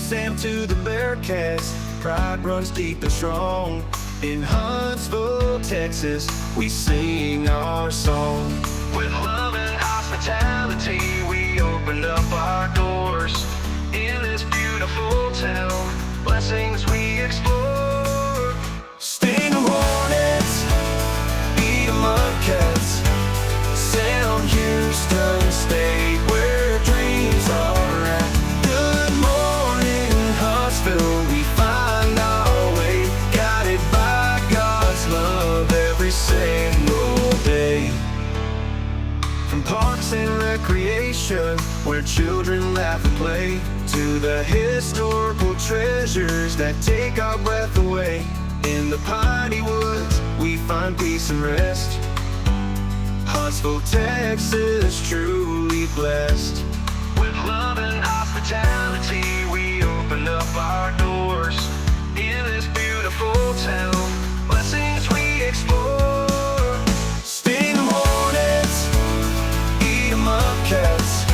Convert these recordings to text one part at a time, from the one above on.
Sam to the Bearcats, pride runs deep and strong. In Huntsville, Texas, we sing our song. With love and hospitality, we opened up our doors. In this beautiful town, blessings we explore. Sting 'em hornets, beat 'em up cats, Sound Houston State, where dreams are at. Good morning, Huntsville, we find our way, guided by God's love every single day. From parks and recreation, where children laugh and play, to the historical treasures that take our breath away. In the piney woods, we find peace and rest. Huntsville, Texas, truly blessed. With love and hospitality, we open up our doors. In this beautiful town, blessings we explore. Sting 'em hornets, eat 'em up cats,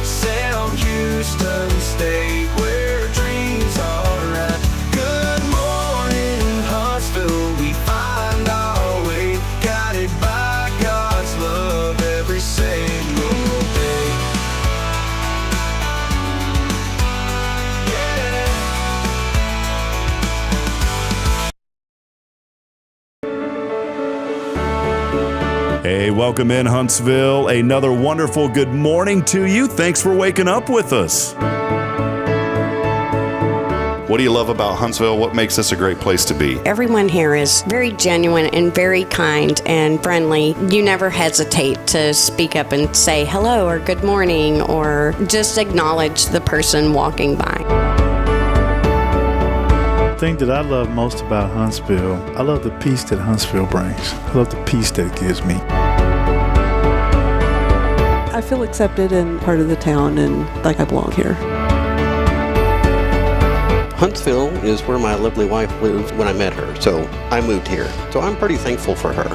Sound Houston State, where dreams are at. Good morning, Huntsville, we find our way, guided by God's love every single day. Yeah. Hey, welcome in Huntsville. Another wonderful good morning to you. Thanks for waking up with us. What do you love about Huntsville? What makes this a great place to be? Everyone here is very genuine and very kind and friendly. You never hesitate to speak up and say hello or good morning or just acknowledge the person walking by. The thing that I love most about Huntsville, I love the peace that Huntsville brings. I love the peace that it gives me. I feel accepted and part of the town and like I belong here. Huntsville is where my lovely wife lived when I met her, so I moved here. So I'm pretty thankful for her.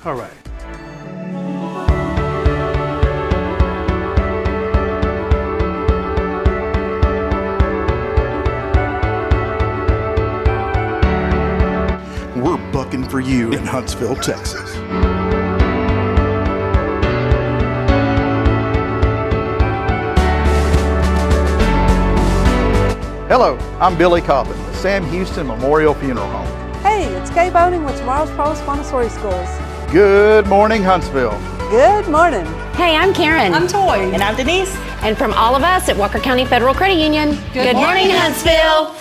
All right. We're bucking for you in Huntsville, Texas. Hello, I'm Billy Cauthen, the Sam Houston Memorial Funeral Home. Hey, it's Gay Boating with Tomorrow's Provost Montessori Schools. Good morning, Huntsville. Good morning. Hey, I'm Karen. I'm Toy. And I'm Denise. And from all of us at Walker County Federal Credit Union, good morning, Huntsville.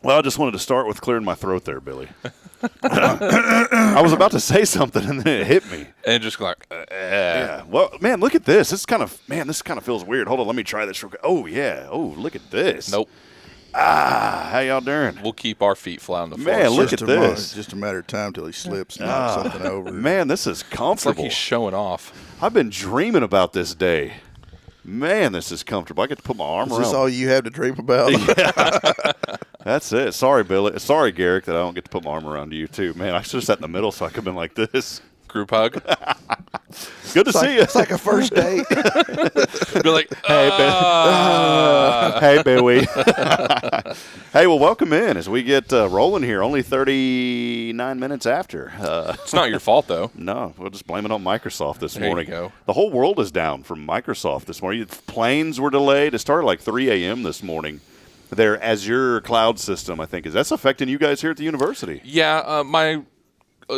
Well, I just wanted to start with clearing my throat there, Billy. I was about to say something, and then it hit me. And just like, yeah. Well, man, look at this. This kind of feels weird. Hold on, let me try this real quick. Oh, yeah. Oh, look at this. Nope. How y'all doing? We'll keep our feet flat on the floor. Man, look at this. It's just a matter of time till he slips and knocks something over. Man, this is It's comfortable. like he's showing off. I've been dreaming about this day. Man, this is comfortable. I get to put my arm around. Is this all you have to dream about? Yeah. That's it. Sorry, Billy. Sorry, Garrick, that I don't get to put my arm around you, too. Man, I should have sat in the middle so I could have been like this. Group hug. Good to see you. It's like a first date. Be like, Hey, Billy. Hey, well, welcome in as we get rolling here. Only 39 minutes after. it's not your fault, though. No, we'll just blame it on Microsoft this There you morning. go. The whole world is down from Microsoft this morning. Planes were delayed. It started like 3 a.m. this morning. Their Azure cloud system, I think, that's affecting you guys here at the university. Yeah,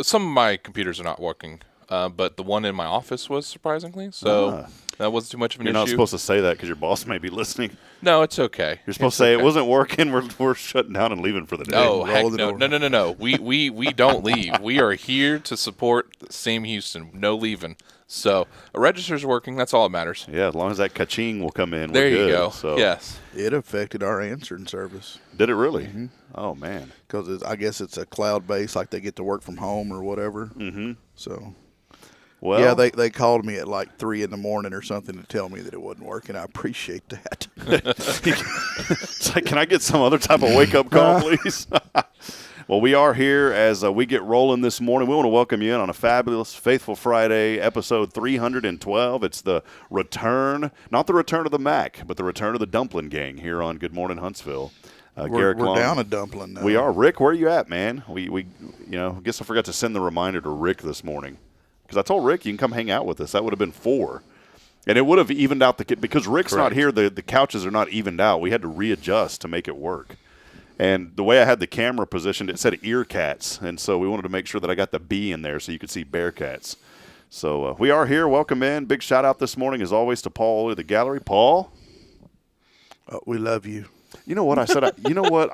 some of my computers are not working, but the one in my office was, surprisingly. So that wasn't too much of an issue. You're not supposed to say that because your boss may be listening. No, it's okay. You're supposed to say it wasn't working. We're shutting down and leaving for the day. Oh, heck no. We don't leave. We are here to support Sam Houston. No leaving. So a register's working. That's all that matters. Yeah, as long as that ka-ching will come in. There we're you good. go. So. Yes. It affected our answering service. Did it really? Mm-hmm. Oh, man. Because I guess it's a cloud-based, like they get to work from home or whatever. Mm-hmm. So, well, yeah, they called me at like 3 in the morning or something to tell me that it wasn't working. I appreciate that. It's like, can I get some other type of wake-up call, please? Well, we are here as we get rolling this morning. We want to welcome you in on a fabulous Faithful Friday, episode 312. It's the return, not the return of the Mac, but the return of the Dumpling Gang here on Good Morning Huntsville. We're Garrick Long. down a dumpling now. We are. Rick, where are you at, man? We I guess I forgot to send the reminder to Rick this morning because I told Rick you can come hang out with us. That would have been 4. And it would have evened out because Rick's not here, the couches are not evened out. We had to readjust to make it work. And the way I had the camera positioned, it said ear cats. And so we wanted to make sure that I got the B in there so you could see bear cats. So we are here. Welcome in. Big shout out this morning, as always, to Paul of the gallery. Paul? We love you. You know what I said? I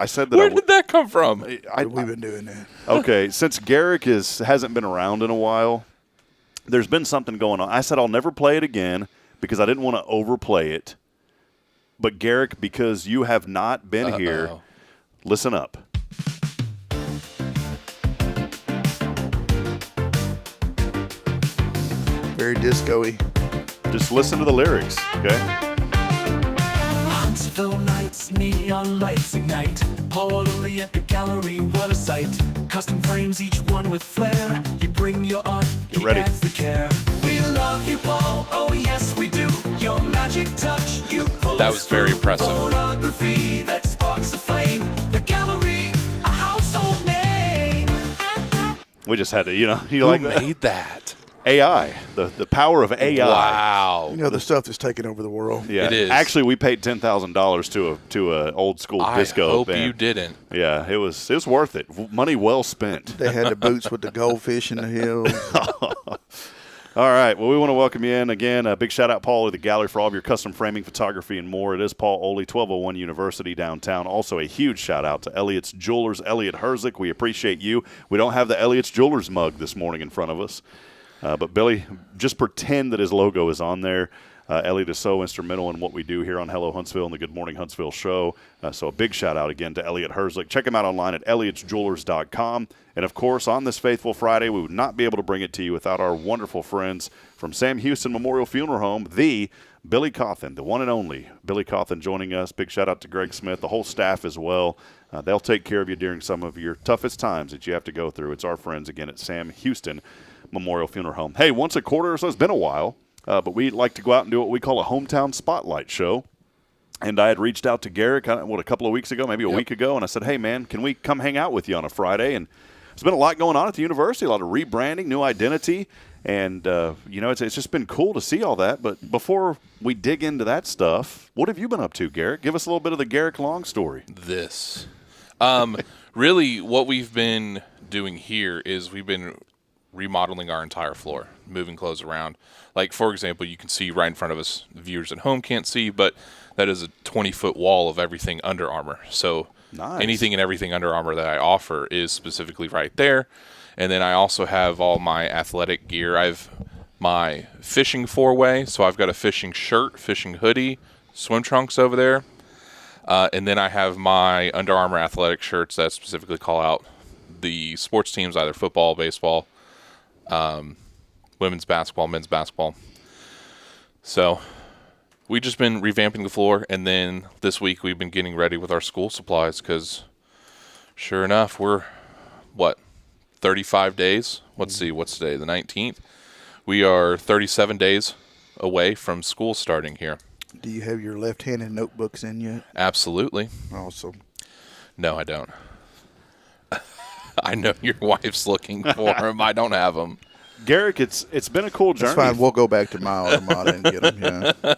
said that. Where did that come from? We've been doing that. Okay, since Garrick hasn't been around in a while, there's been something going on. I said I'll never play it again because I didn't want to overplay it. But Garrick, because you have not been here, listen up. Very disco-y. Just listen to the lyrics, okay? Huntsville nights, neon lights ignite. Paul Lilly at the gallery, what a sight. Custom frames, each one with flair. You bring your art, Get ready. adds the care. We love you, Paul, oh yes we do. Your magic touch, you pull That was very impressive. Photography that sparks a flame. The gallery, a household name. We just had to, you Who like that? made that? AI, the power of AI. Wow. You know, the stuff that's taking over the world. Yeah, It is. Actually, we paid $10,000 to a old school disco I hope band. you didn't. Yeah, it was worth it. Money well spent. They had the boots with the goldfish in the hills. All right. Well, we want to welcome you in again. A big shout out, Paul, at the gallery for all of your custom framing, photography, and more. It is Paul Oley, 1201 University downtown. Also, a huge shout out to Elliott's Jewelers, Elliott Herzlich. We appreciate you. We don't have the Elliott's Jewelers mug this morning in front of us. But Billy, just pretend that his logo is on there. Elliott is so instrumental in what we do here on Hello Huntsville and the Good Morning Huntsville show. So a big shout out again to Elliott Herzlich. Check him out online at elliotsjewelers.com. And of course, on this Faithful Friday, we would not be able to bring it to you without our wonderful friends from Sam Houston Memorial Funeral Home, the Billy Cauthen, the one and only Billy Cauthen joining us. Big shout out to Greg Smith, the whole staff as well. They'll take care of you during some of your toughest times that you have to go through. It's our friends again at Sam Houston Memorial Funeral Home. Hey, once a quarter or so, it's been a while, but we like to go out and do what we call a hometown spotlight show. And I had reached out to Garrick, a couple of weeks ago, maybe a week ago, and I said, hey, man, can we come hang out with you on a Friday? And there's been a lot going on at the university, a lot of rebranding, new identity, and, it's just been cool to see all that. But before we dig into that stuff, what have you been up to, Garrick? Give us a little bit of the Garrick Long story. Really, what we've been doing here is we've been remodeling our entire floor, moving clothes around. Like, for example, you can see right in front of us, the viewers at home can't see, but that is a 20-foot wall of everything Under Armour. So nice. Anything and everything Under Armour that I offer is specifically right there. And then I also have all my athletic gear. I've my fishing four-way, so I've got a fishing shirt, fishing hoodie, swim trunks over there. And then I have my Under Armour athletic shirts that specifically call out the sports teams, either football, baseball, women's basketball, men's basketball. So we've just been revamping the floor, and then this week we've been getting ready with our school supplies because sure enough, we're, 35 days. Let's see, what's today? The 19th. We are 37 days away from school starting here. Do you have your left-handed notebooks in yet? Absolutely. Awesome. No, I don't. I know your wife's looking for them. I don't have them. Garrick, it's been a cool journey. That's fine. We'll go back to my automata and get them. Yeah.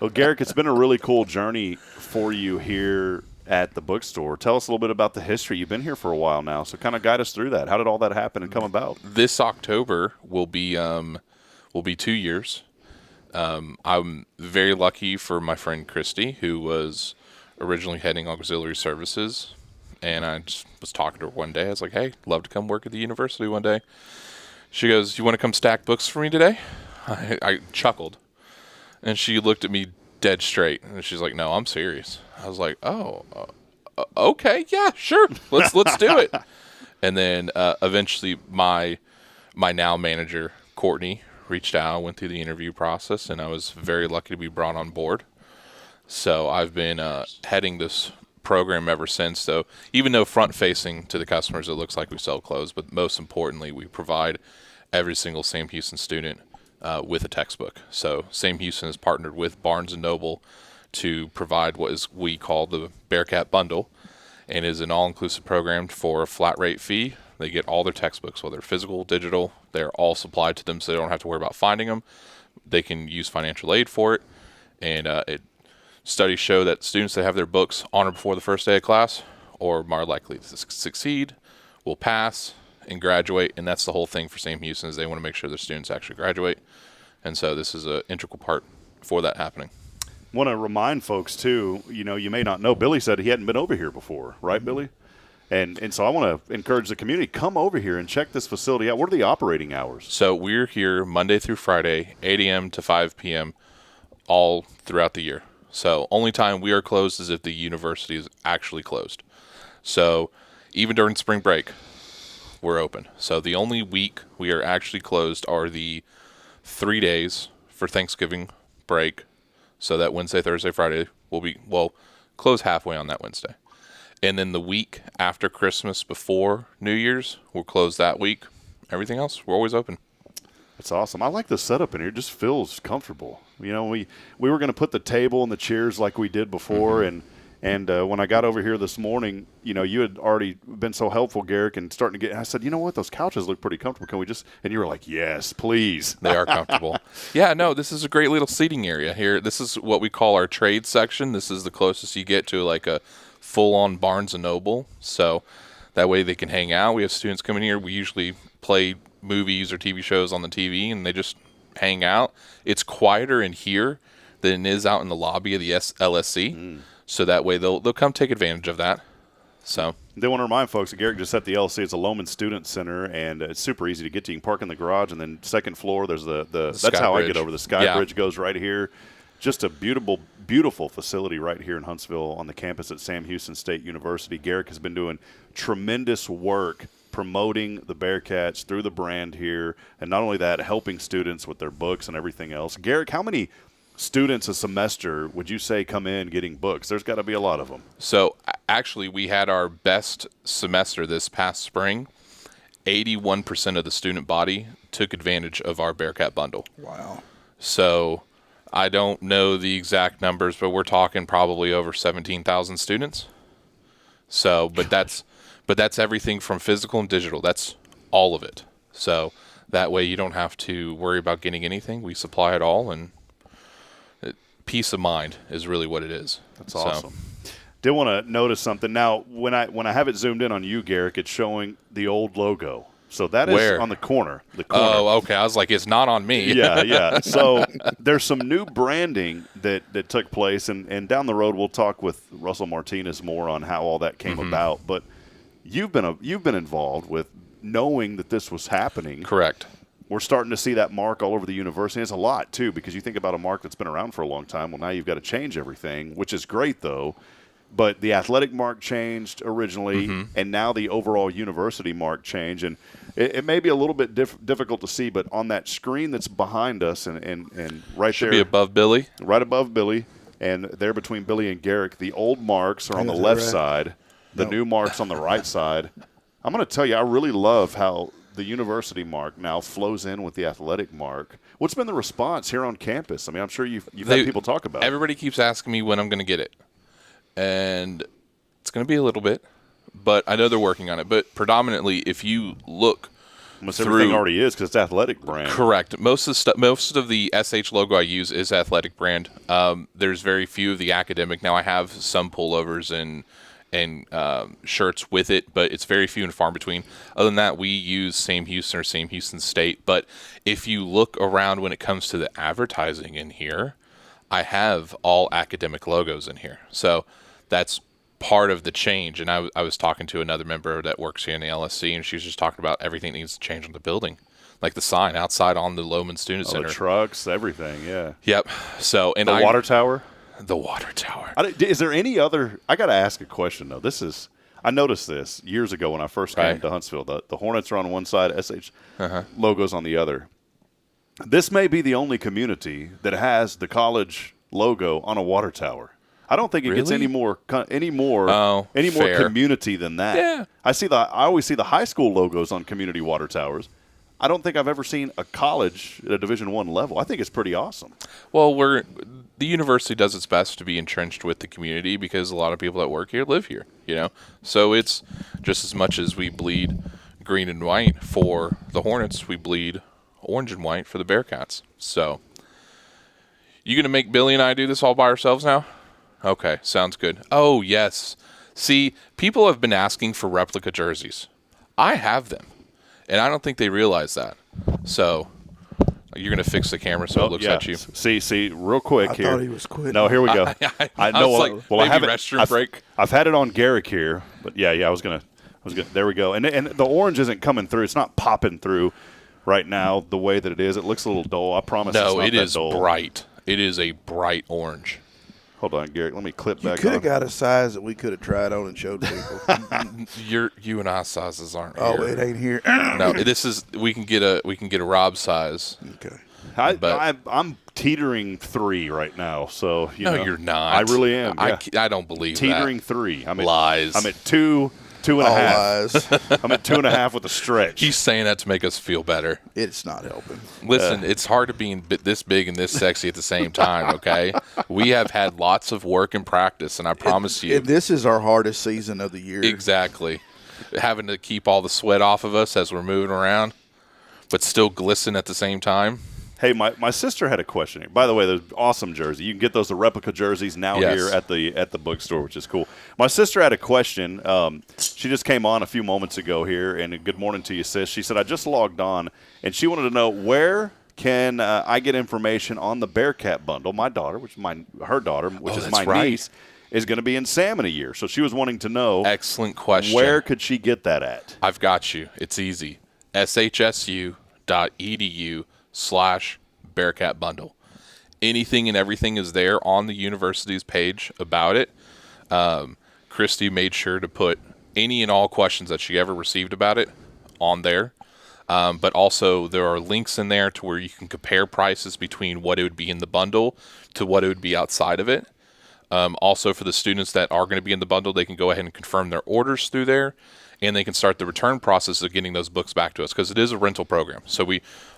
Well, Garrick, it's been a really cool journey for you here at the bookstore. Tell us a little bit about the history. You've been here for a while now, so kind of guide us through that. How did all that happen and come about? This October will be 2 years. I'm very lucky for my friend Christy, who was originally heading auxiliary services, and I just was talking to her one day. I was like, hey, love to come work at the university one day. She goes, you want to come stack books for me today? I chuckled, and she looked at me dead straight, and she's like, no, I'm serious. I was like, oh, okay, yeah, sure, let's do it. And then eventually my now manager, Courtney, reached out, went through the interview process, and I was very lucky to be brought on board. So I've been heading this program ever since. So even though front-facing to the customers, it looks like we sell clothes, but most importantly, we provide every single Sam Houston student with a textbook. So Sam Houston has partnered with Barnes & Noble to provide what we call the Bearcat Bundle, and is an all-inclusive program for a flat rate fee. They get all their textbooks, whether physical, digital. They're all supplied to them, so they don't have to worry about finding them. They can use financial aid for it, and studies show that students that have their books on or before the first day of class are more likely to succeed, will pass, and graduate. And that's the whole thing for Sam Houston, is they want to make sure their students actually graduate. And so this is an integral part for that happening. Want to remind folks, too, you may not know, Billy said he hadn't been over here before, right, Billy? And so I want to encourage the community, come over here and check this facility out. What are the operating hours? So we're here Monday through Friday, 8 a.m. to 5 p.m., all throughout the year. So only time we are closed is if the university is actually closed. So even during spring break, we're open. So the only week we are actually closed are the 3 days for Thanksgiving break. So that Wednesday, Thursday, Friday we'll close halfway on that Wednesday. And then the week after Christmas, before New Year's, we'll close that week. Everything else, we're always open. That's awesome. I like the setup in here. It just feels comfortable. We were going to put the table and the chairs like we did before, and when I got over here this morning, you had already been so helpful, Garrick, and starting to get. I said, you know what, those couches look pretty comfortable. Can we just? And you were like, yes, please. They are comfortable. Yeah, no, this is a great little seating area here. This is what we call our trade section. This is the closest you get to like a full-on Barnes & Noble. So that way they can hang out. We have students coming here. We usually play movies or TV shows on the TV, and they just hang out. It's quieter in here than it is out in the lobby of the LSC. So that way they'll come take advantage of that. So they want to remind folks that Garrick just at the LC. It's a Loman Student Center, and it's super easy to get to. You can park in the garage, and then second floor, there's the that's how I get over. The Sky Bridge goes right here. Just a beautiful facility right here in Huntsville on the campus at Sam Houston State University. Garrick has been doing tremendous work promoting the Bearcats through the brand here, and not only that, helping students with their books and everything else. Garrick, how many students a semester would you say come in getting books? There's got to be a lot of them. So actually, we had our best semester this past spring. 81% of the student body took advantage of our Bearcat bundle. Wow. So I don't know the exact numbers, but we're talking probably over 17,000 students. So, but that's everything from physical and digital. That's all of it. So that way you don't have to worry about getting anything. We supply it all, and peace of mind is really what it is. That's awesome. Did want to notice something. Now, when I have it zoomed in on you, Garrick, it's showing the old logo. So that is on the corner. Oh, okay. I was like, it's not on me. Yeah. So there's some new branding that took place, and down the road we'll talk with Russell Martinez more on how all that came about. But you've been involved with knowing that this was happening. Correct. We're starting to see that mark all over the university. It's a lot, too, because you think about a mark that's been around for a long time. Well, now you've got to change everything, which is great, though. But the athletic mark changed originally, and now the overall university mark changed. And it may be a little bit difficult to see, but on that screen that's behind us and right Should there. Be above Billy. Right above Billy. And there between Billy and Garrick, the old marks are on the left side. The new marks on the right side. I'm going to tell you, I really love how the university mark now flows in with the athletic mark. What's been the response here on campus? I mean, I'm sure you've had people talk about it. Everybody keeps asking me when I'm going to get it. And it's going to be a little bit, but I know they're working on it. But predominantly, if you look Almost everything already is because it's athletic brand. Correct. Most of the SH logo I use is athletic brand. There's very few of the academic. Now I have some pullovers and shirts with it, but it's very few and far between. Other than that, we use Sam Houston or Sam Houston State. But if you look around when it comes to the advertising in here, I have all academic logos in here. So that's part of the change. And I was talking to another member that works here in the LSC, and she was just talking about everything that needs to change on the building, like the sign outside on the Loman Student Center. The trucks, everything, yeah. Yep. So and the water tower. The water tower. Is there any other? I got to ask a question though. I noticed this years ago when I first came to Huntsville. The Hornets are on one side, SH logos on the other. This may be the only community that has the college logo on a water tower. I don't think it gets any more community than that. Yeah. I always see the high school logos on community water towers. I don't think I've ever seen a college at a Division I level. I think it's pretty awesome. Well, the university does its best to be entrenched with the community because a lot of people that work here live here, So it's just as much as we bleed green and white for the Hornets, we bleed orange and white for the Bearcats. So you going to make Billy and I do this all by ourselves now? Okay, sounds good. Oh, yes. See, people have been asking for replica jerseys. I have them, and I don't think they realize that. So you're going to fix the camera so it looks at you. See, real quick here. I thought he was quitting. No, here we go. I know. I have restroom break. I've had it on Garrick here, but yeah. I was gonna. There we go. And the orange isn't coming through. It's not popping through right now the way that it is. It looks a little dull. I promise. No, it is dull. Bright. It is a bright orange. Hold on, Garrick. Let me clip back on. You could have got a size that we could have tried on and showed people. You and I sizes aren't here. Oh, it ain't here. No, this is we can get a Rob size. Okay. I'm teetering 3 right now, so you're not. I really am. Yeah. I don't believe teetering that. 3. Lies. I'm at 2. 2.5. Lies. I'm at 2.5 with a stretch. He's saying that to make us feel better. It's not helping. Listen, it's hard to be this big and this sexy at the same time, okay? We have had lots of work and practice, and I promise you. This is our hardest season of the year. Exactly. Having to keep all the sweat off of us as we're moving around, but still glisten at the same time. Hey, my sister had a question. By the way, there's awesome jersey. You can get those the replica jerseys now here at the bookstore, which is cool. My sister had a question. She just came on a few moments ago here, and good morning to you, sis. She said, I just logged on, and she wanted to know where can I get information on the Bearcat bundle. My daughter, her daughter, which is my niece, is going to be in Sam in a year. So she was wanting to know. Excellent question. Where could she get that at? I've got you. It's easy. SHSU.edu/Bearcat bundle. Anything and everything is there on the university's page about it. Christy made sure to put any and all questions that she ever received about it on there. But also there are links in there to where you can compare prices between what it would be in the bundle to what it would be outside of it. Also for the students that are going to be in the bundle, they can go ahead and confirm their orders through there. And they can start the return process of getting those books back to us because it is a rental program. So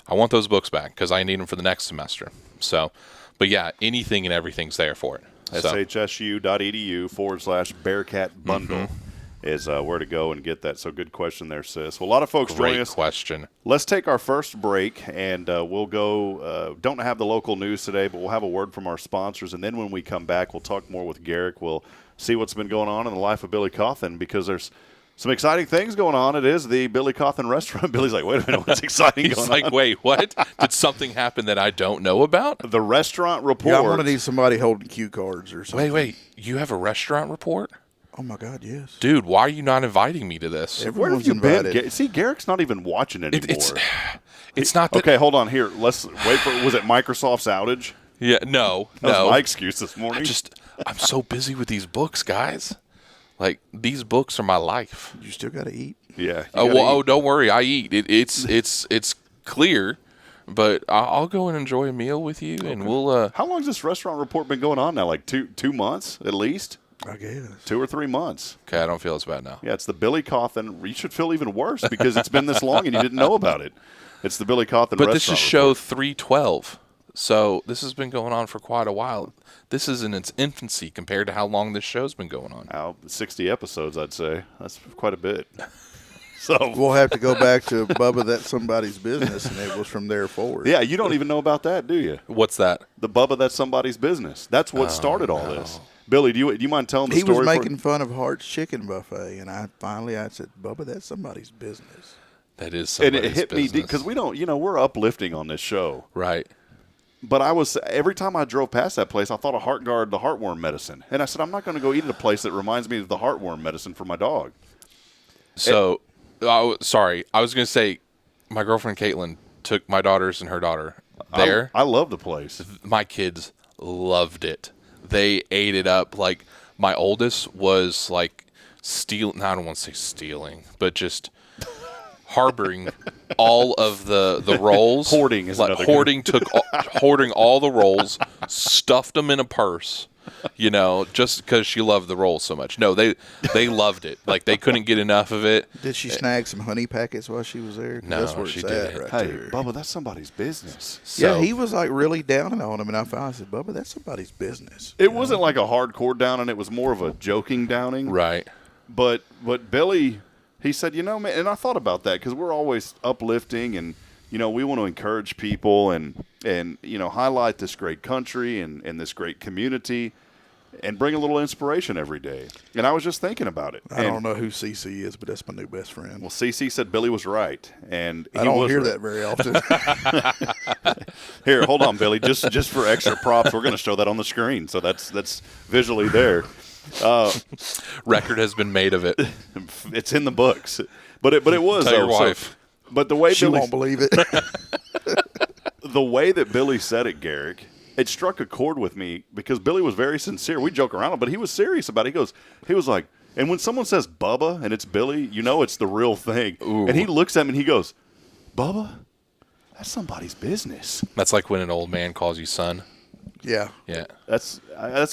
I want those books back because I need them for the next semester. So, but yeah, anything and everything's there for it. SHSU.edu/Bearcat bundle is where to go and get that. So good question there, sis. Well, a lot of folks joining us. Great question. Let's take our first break, and we'll go. Don't have the local news today, but we'll have a word from our sponsors. And then when we come back, we'll talk more with Garrick. We'll see what's been going on in the life of Billy Cauthen because there's some exciting things going on. It is the Billy Cauthen restaurant. Billy's like, wait a minute, what's exciting going on? He's like, wait, what? Did something happen that I don't know about? The restaurant report. Yeah, I'm going to need somebody holding cue cards or something. Wait, you have a restaurant report? Oh, my God, yes. Dude, why are you not inviting me to this? Where have you been? See, Garrick's not even watching anymore. It's not that. Okay, hold on here. Let's wait for, was it Microsoft's outage? Yeah, no. That was my excuse this morning. I'm so busy with these books, guys. Like, these books are my life. You still got to eat. Yeah. Don't worry. I eat. It's clear, but I'll go and enjoy a meal with you, and we'll. How long has this restaurant report been going on now? Like two months at least. I guess. 2 or 3 months. Okay, I don't feel as bad now. Yeah, it's the Billy Cauthen. You should feel even worse because it's been this long and you didn't know about it. It's the Billy Cauthen But this is Restaurant show Report. 312. So this has been going on for quite a while. This is in its infancy compared to how long this show's been going on. 60 episodes, I'd say. That's quite a bit. So We'll have to go back to Bubba That's Somebody's Business, and it was from there forward. yeah, you don't even know about that, do you? What's that? The Bubba That's Somebody's Business. That's what started all this. Billy, do you mind telling the He story? was making fun of Hart's Chicken Buffet, and I said, Bubba, that's somebody's business. That is And somebody's it hit me business. because we don't, we're uplifting on this show. Right. But every time I drove past that place, I thought of HeartGuard, the heartworm medicine. And I said, I'm not going to go eat at a place that reminds me of the heartworm medicine for my dog. So, sorry. I was going to say my girlfriend Caitlin took my daughters and her daughter there. I love the place. My kids loved it. They ate it up. Like, my oldest was like stealing. No, I don't want to say stealing, but just harboring all of the rolls. Hoarding is another hoarding hoarding all the rolls, stuffed them in a purse. Just because she loved the rolls so much. No, they loved it. Like, they couldn't get enough of it. Did she snag some honey packets while she was there? 'Cause No, that's where she it's at didn't. right Hey, there. Bubba, that's somebody's business. So, Yeah, he was like really down on him, and I finally said, Bubba, that's somebody's business. It wasn't like a hardcore downing. It was more of a joking downing. right. But Billy, he said, man, and I thought about that because we're always uplifting and, we want to encourage people and highlight this great country and this great community and bring a little inspiration every day. And I was just thinking about it. I don't know who CC is, but that's my new best friend. Well, CC said Billy was right. And I don't hear that very often. Here, hold on, Billy. Just for extra props, we're going to show that on the screen. So that's visually there. Record has been made of it. It's in the books. But it was. Tell your wife. But the way She Billy won't believe it. the way that Billy said it, Garrick, it struck a chord with me because Billy was very sincere. We joke around, but he was serious about it. He was like, and when someone says Bubba and it's Billy, it's the real thing. Ooh. And he looks at me and he goes, Bubba, that's somebody's business. That's like when an old man calls you son. Yeah. Yeah. That's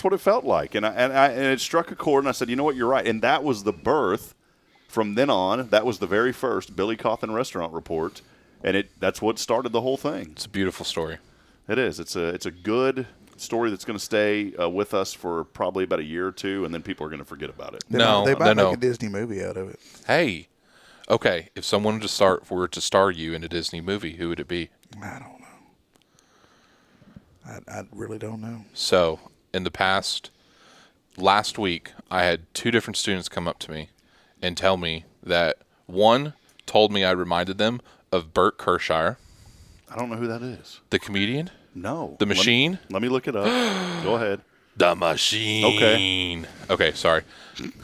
what it felt like. And it struck a chord, and I said, you know what, you're right. And that was the birth. From then on, that was the very first Billy Cauthen Restaurant Report, and that's what started the whole thing. It's a beautiful story. It is. It's a good story that's going to stay with us for probably about a year or two, and then people are going to forget about it. They might make a Disney movie out of it. Hey, okay. If someone were to star you in a Disney movie, who would it be? I don't know. I really don't know. So, in the last week, I had 2 different students come up to me and tell me that one told me I reminded them of Bert Kreischer. I don't know who that is. The comedian? No. The Machine? Let me look it up. Go ahead. The Machine. Okay, sorry.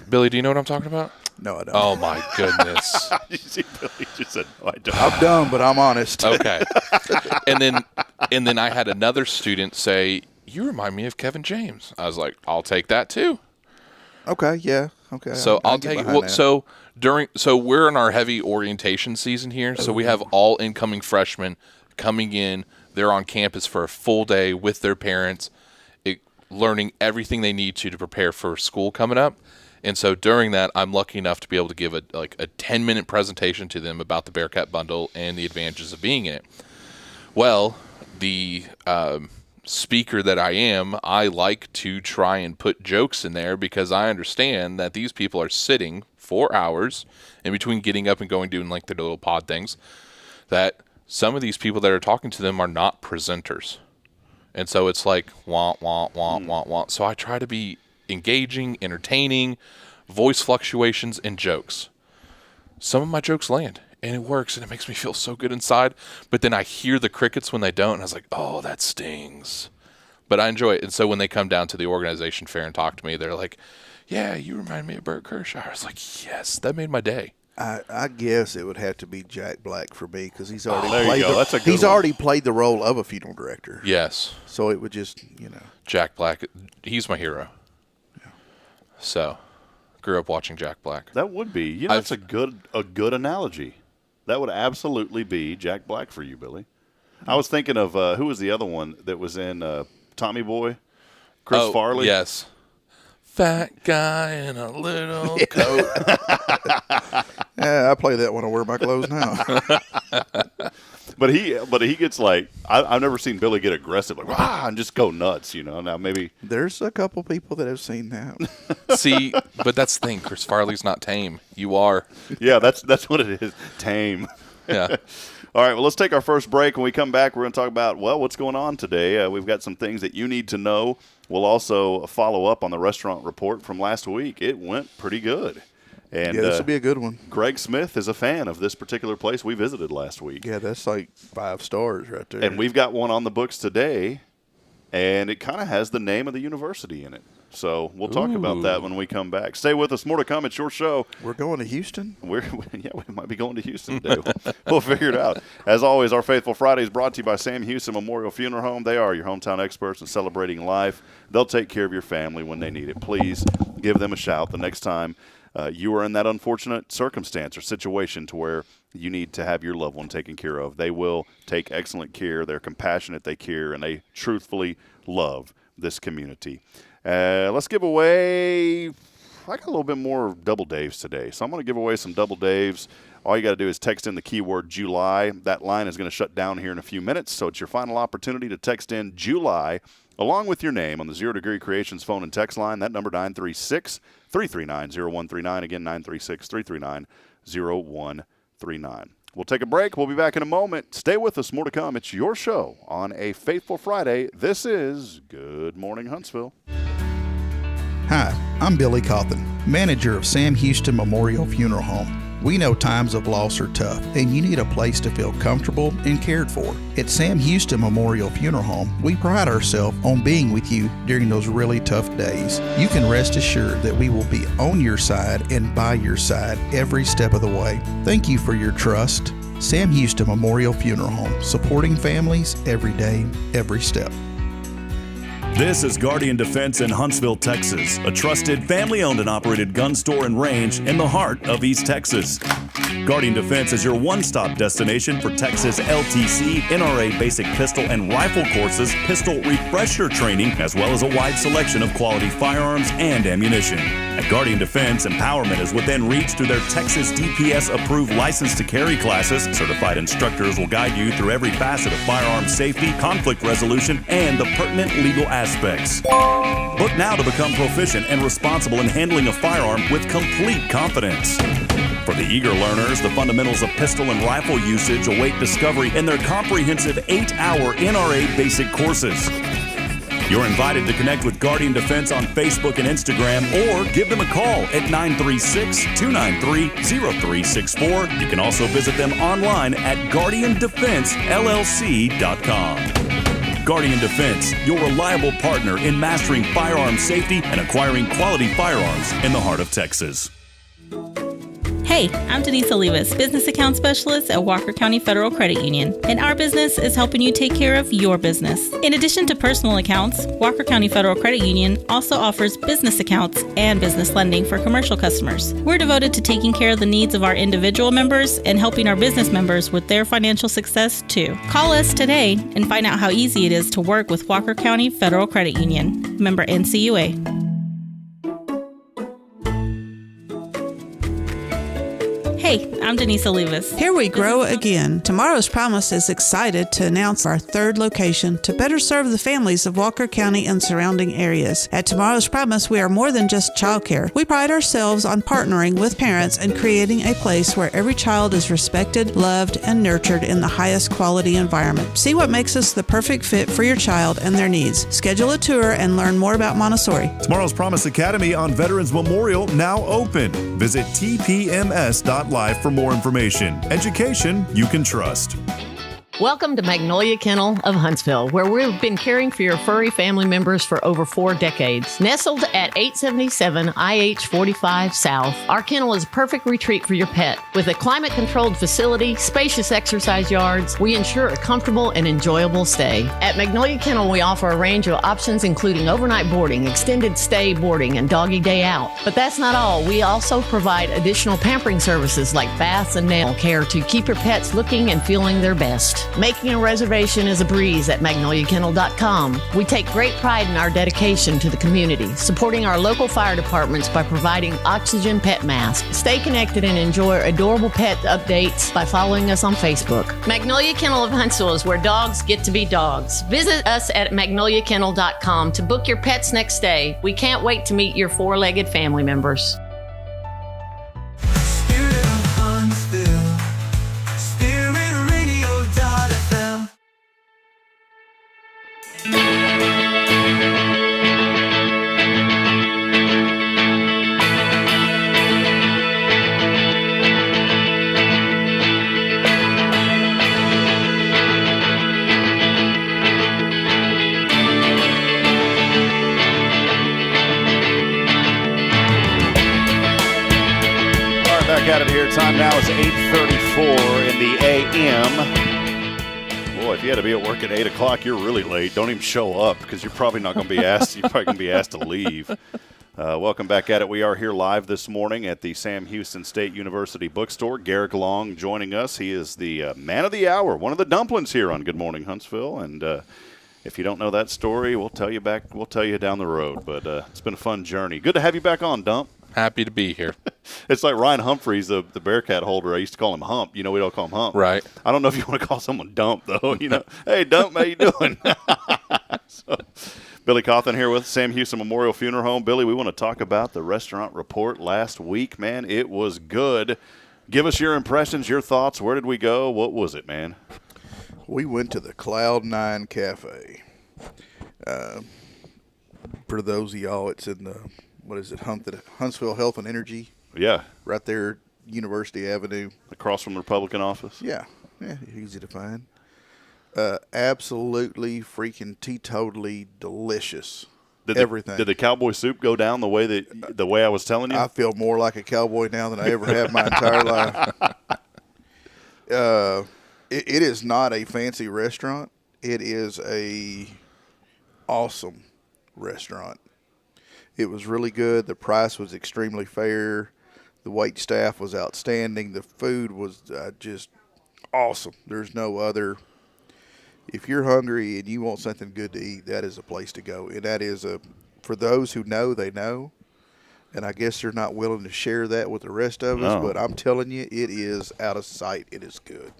Billy, do you know what I'm talking about? No, I don't. Oh, my goodness. You see, Billy just said, no, I don't. I'm dumb, but I'm honest. Okay. And then I had another student say, you remind me of Kevin James. I was like, I'll take that too. Okay, yeah. Okay. So I'll take it. Well, so we're in our heavy orientation season here. So we have all incoming freshmen coming in. They're on campus for a full day with their parents, learning everything they need to prepare for school coming up. And so during that, I'm lucky enough to be able to give a 10-minute presentation to them about the Bearcat Bundle and the advantages of being in it. Well, the speaker that I am, I like to try and put jokes in there because I understand that these people are sitting 4 hours in between getting up and going doing like their little pod things, that some of these people that are talking to them are not presenters. And so it's like, wah, wah, wah, wah, wah. So I try to be engaging, entertaining, voice fluctuations, and jokes. Some of my jokes land, and it works, and it makes me feel so good inside. But then I hear the crickets when they don't, and I was like, oh, that stings. But I enjoy it. And so when they come down to the organization fair and talk to me, they're like, yeah, you remind me of Bert Kreischer. I was like, yes, that made my day. I guess it would have to be Jack Black for me because he's already already played the role of a funeral director. Yes. So it would just, Jack Black, he's my hero. Yeah. So, grew up watching Jack Black. That would be. That's a good analogy. That would absolutely be Jack Black for you, Billy. I was thinking of who was the other one that was in Tommy Boy? Chris Farley? Yes. fat guy in a little coat. Yeah, I play that when I wear my clothes now. But he gets like, I've never seen Billy get aggressive, like, rah, and just go nuts, you know. Now, maybe. There's a couple people that have seen that. See, but that's the thing. Chris Farley's not tame. You are. Yeah, that's what it is. Tame. Yeah. All right, well, let's take our first break. When we come back, we're going to talk about, well, what's going on today. We've got some things that you need to know. We'll also follow up on the restaurant report from last week. It went pretty good. And yeah, this will be a good one. Greg Smith is a fan of this particular place we visited last week. Yeah, that's like 5 stars right there. And we've got one on the books today, and it kind of has the name of the university in it. So we'll talk about that when we come back. Stay with us. More to come. It's your show. We're going to Houston? We might be going to Houston today. We'll figure it out. As always, our Faithful Friday is brought to you by Sam Houston Memorial Funeral Home. They are your hometown experts in celebrating life. They'll take care of your family when they need it. Please give them a shout the next time you are in that unfortunate circumstance or situation to where you need to have your loved one taken care of. They will take excellent care. They're compassionate. They care, and they truthfully love this community. Let's give away, I got a little bit more Double Daves today. So I'm going to give away some Double Daves. All you got to do is text in the keyword July. That line is going to shut down here in a few minutes. So it's your final opportunity to text in July along with your name on the Zero Degree Creations phone and text line. That number 936-339-0139. Again, 936-339-0139. We'll take a break. We'll be back in a moment. Stay with us. More to come. It's your show on a Faithful Friday. This is Good Morning Huntsville. Hi, I'm Billy Cauthen, manager of Sam Houston Memorial Funeral Home. We know times of loss are tough, and you need a place to feel comfortable and cared for. At Sam Houston Memorial Funeral Home, we pride ourselves on being with you during those really tough days. You can rest assured that we will be on your side and by your side every step of the way. Thank you for your trust. Sam Houston Memorial Funeral Home, supporting families every day, every step. This is Guardian Defense in Huntsville, Texas, a trusted family-owned and operated gun store and range in the heart of East Texas. Guardian Defense is your one-stop destination for Texas LTC, NRA basic pistol and rifle courses, pistol refresher training, as well as a wide selection of quality firearms and ammunition. At Guardian Defense, empowerment is within reach through their Texas DPS-approved license to carry classes. Certified instructors will guide you through every facet of firearm safety, conflict resolution, and the pertinent legal aspects. Book now to become proficient and responsible in handling a firearm with complete confidence. For the eager learners, the fundamentals of pistol and rifle usage await discovery in their comprehensive 8-hour NRA basic courses. You're invited to connect with Guardian Defense on Facebook and Instagram, or give them a call at 936-293-0364. You can also visit them online at guardiandefensellc.com. Guardian Defense, your reliable partner in mastering firearm safety and acquiring quality firearms in the heart of Texas. Hey, I'm Denise Olivas, Business Account Specialist at Walker County Federal Credit Union, and our business is helping you take care of your business. In addition to personal accounts, Walker County Federal Credit Union also offers business accounts and business lending for commercial customers. We're devoted to taking care of the needs of our individual members and helping our business members with their financial success too. Call us today and find out how easy it is to work with Walker County Federal Credit Union. Member NCUA. Hey, I'm Denise Olivas. Here we grow again. Tomorrow's Promise is excited to announce our third location to better serve the families of Walker County and surrounding areas. At Tomorrow's Promise, we are more than just childcare. We pride ourselves on partnering with parents and creating a place where every child is respected, loved, and nurtured in the highest quality environment. See what makes us the perfect fit for your child and their needs. Schedule a tour and learn more about Montessori. Tomorrow's Promise Academy on Veterans Memorial now open. Visit tpms.live for more information. Education you can trust. Welcome to Magnolia Kennel of Huntsville, where we've been caring for your furry family members for over 4 decades. Nestled at 877 IH 45 South, our kennel is a perfect retreat for your pet. With a climate-controlled facility, spacious exercise yards, we ensure a comfortable and enjoyable stay. At Magnolia Kennel, we offer a range of options including overnight boarding, extended stay boarding, and doggy day out. But that's not all. We also provide additional pampering services like baths and nail care to keep your pets looking and feeling their best. Making a reservation is a breeze at magnoliakennel.com. We take great pride in our dedication to the community, supporting our local fire departments by providing oxygen pet masks. Stay connected and enjoy adorable pet updates by following us on Facebook. Magnolia Kennel of Huntsville is where dogs get to be dogs. Visit us at magnoliakennel.com to book your pet's next stay. We can't wait to meet your four-legged family members. Back at it here. Time now is 8:34 in the a.m. Boy, if you had to be at work at 8 o'clock, you're really late. Don't even show up because you're probably not going to be asked. You're probably going to be asked to leave. Welcome back at it. We are here live this morning at the Sam Houston State University Bookstore. Garrick Long joining us. He is the man of the hour, one of the dumplings here on Good Morning Huntsville. And if you don't know that story, we'll tell you down the road. But it's been a fun journey. Good to have you back on, Dump. Happy to be here. It's like Ryan Humphreys, the Bearcat holder. I used to call him Hump. We don't call him Hump. Right. I don't know if you want to call someone Dump, though. Hey, Dump, how you doing? So, Billy Cauthen here with Sam Houston Memorial Funeral Home. Billy, we want to talk about the restaurant report last week. Man, it was good. Give us your impressions, your thoughts. Where did we go? What was it, man? We went to the Cloud9 Cafe. For those of y'all, it's in the... What is it, Huntsville Health and Energy? Yeah. Right there, University Avenue. Across from the Republican office? Yeah, easy to find. Absolutely freaking teetotally delicious. Everything. Did the cowboy soup go down the way I was telling you? I feel more like a cowboy now than I ever have my entire life. It is not a fancy restaurant. It is a awesome restaurant. It was really good. The price was extremely fair. The wait staff was outstanding. The food was just awesome. There's no other. If you're hungry and you want something good to eat, that is a place to go. And that is for those who know, they know. And I guess they're not willing to share that with the rest of us. But I'm telling you, it is out of sight. It is good.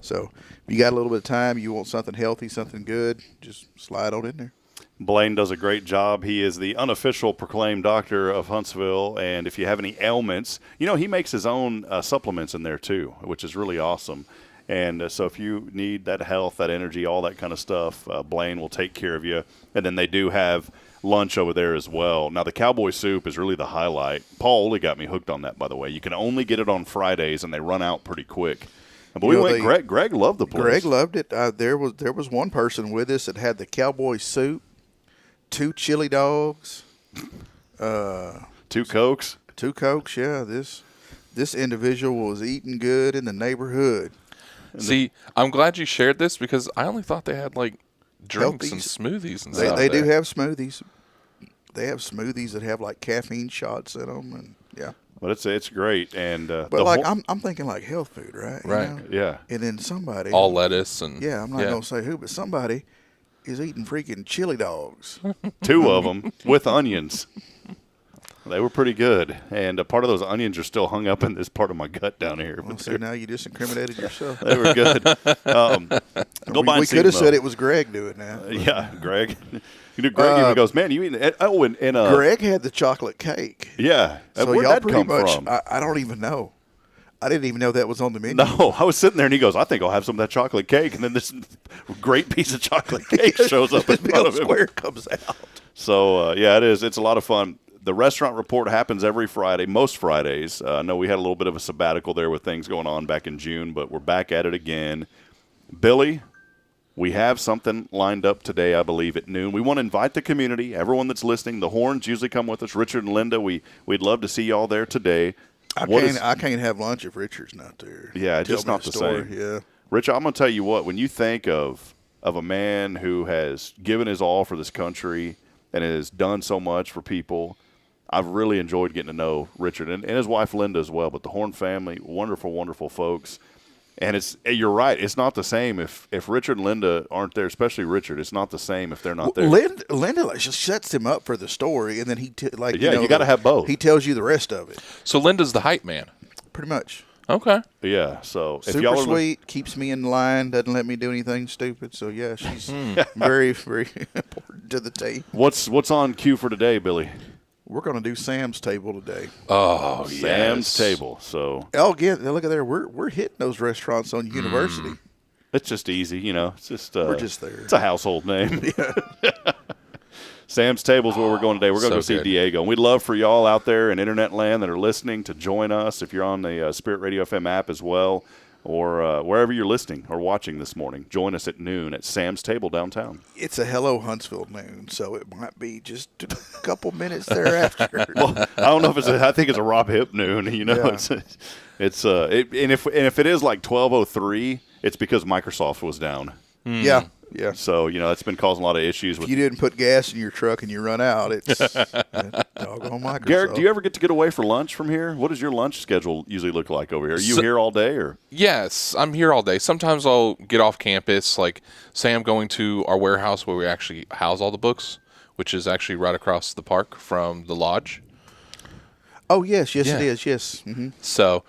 So if you got a little bit of time, you want something healthy, something good, just slide on in there. Blaine does a great job. He is the unofficial proclaimed doctor of Huntsville, and if you have any ailments, he makes his own supplements in there too, which is really awesome. And so if you need that health, that energy, all that kind of stuff, Blaine will take care of you. And then they do have lunch over there as well. Now, the cowboy soup is really the highlight. Paul Ole got me hooked on that, by the way. You can only get it on Fridays, and they run out pretty quick. But we went. Greg loved the place. Greg loved it. There was one person with us that had the cowboy soup, 2 chili dogs, 2 Cokes. 2 Cokes. Yeah, this individual was eating good in the neighborhood. See, I'm glad you shared this because I only thought they had like drinks and smoothies and stuff. They do have smoothies. They have smoothies that have like caffeine shots in them, and yeah. But it's great, and I'm thinking like health food, right? Right. Yeah. And then somebody all lettuce and I'm not gonna say who, but somebody is eating freaking chili dogs. 2 of them with onions. They were pretty good, and a part of those onions are still hung up in this part of my gut down here. Well, so now you just incriminated yourself. They were good. We could have said it was Greg doing that. Yeah, Greg. Greg even goes, man, you eating it? Oh, and Greg had the chocolate cake. Yeah. So where'd that come from? I don't even know. I didn't even know that was on the menu. No, I was sitting there, and he goes, I think I'll have some of that chocolate cake. And then this great piece of chocolate cake shows up in front of him. Square comes out. So, it is. It's a lot of fun. The restaurant report happens every Friday, most Fridays. I know we had a little bit of a sabbatical there with things going on back in June, but we're back at it again. Billy, we have something lined up today, I believe, at noon. We want to invite the community, everyone that's listening. The Horns usually come with us. Richard and Linda, we'd love to see y'all there today. I can't have lunch if Richard's not there. Yeah, just not the same. Yeah. Richard, I'm going to tell you what, when you think of a man who has given his all for this country and has done so much for people, I've really enjoyed getting to know Richard and his wife Linda as well. But the Horn family, wonderful, wonderful folks. And you're right. It's not the same if Richard and Linda aren't there, especially Richard. It's not the same if they're not there. Linda just sets him up for the story, and then he you got to have both. He tells you the rest of it. So Linda's the hype man, pretty much. Okay. Yeah. So if super y'all are sweet, keeps me in line, doesn't let me do anything stupid. So yeah, she's very, very important to the team. What's on cue for today, Billy? We're going to do Sam's Table today. Oh, Sam's Table. So again, look at there. We're hitting those restaurants on University. It's just easy, It's just we're just there. It's a household name. Sam's Table is where we're going today. We're going to go see Diego. And we'd love for y'all out there in internet land that are listening to join us. If you're on the Spirit Radio FM app as well, or wherever you're listening or watching this morning, join us at noon at Sam's Table downtown. It's a Hello Huntsville noon, so it might be just a couple minutes thereafter. Well, I don't know if I think it's a Rob Hip noon. Yeah. And if it is like 12:03, it's because Microsoft was down. Yeah. So that's been causing a lot of issues. If you didn't put gas in your truck and you run out, it's doggone Microsoft. Garrick, do you ever get away for lunch from here? What does your lunch schedule usually look like over here? Are you here all day or? Yes, I'm here all day. Sometimes I'll get off campus, like say I'm going to our warehouse where we actually house all the books, which is actually right across the park from the lodge. Oh yes, it is. Yes. Mm-hmm. So,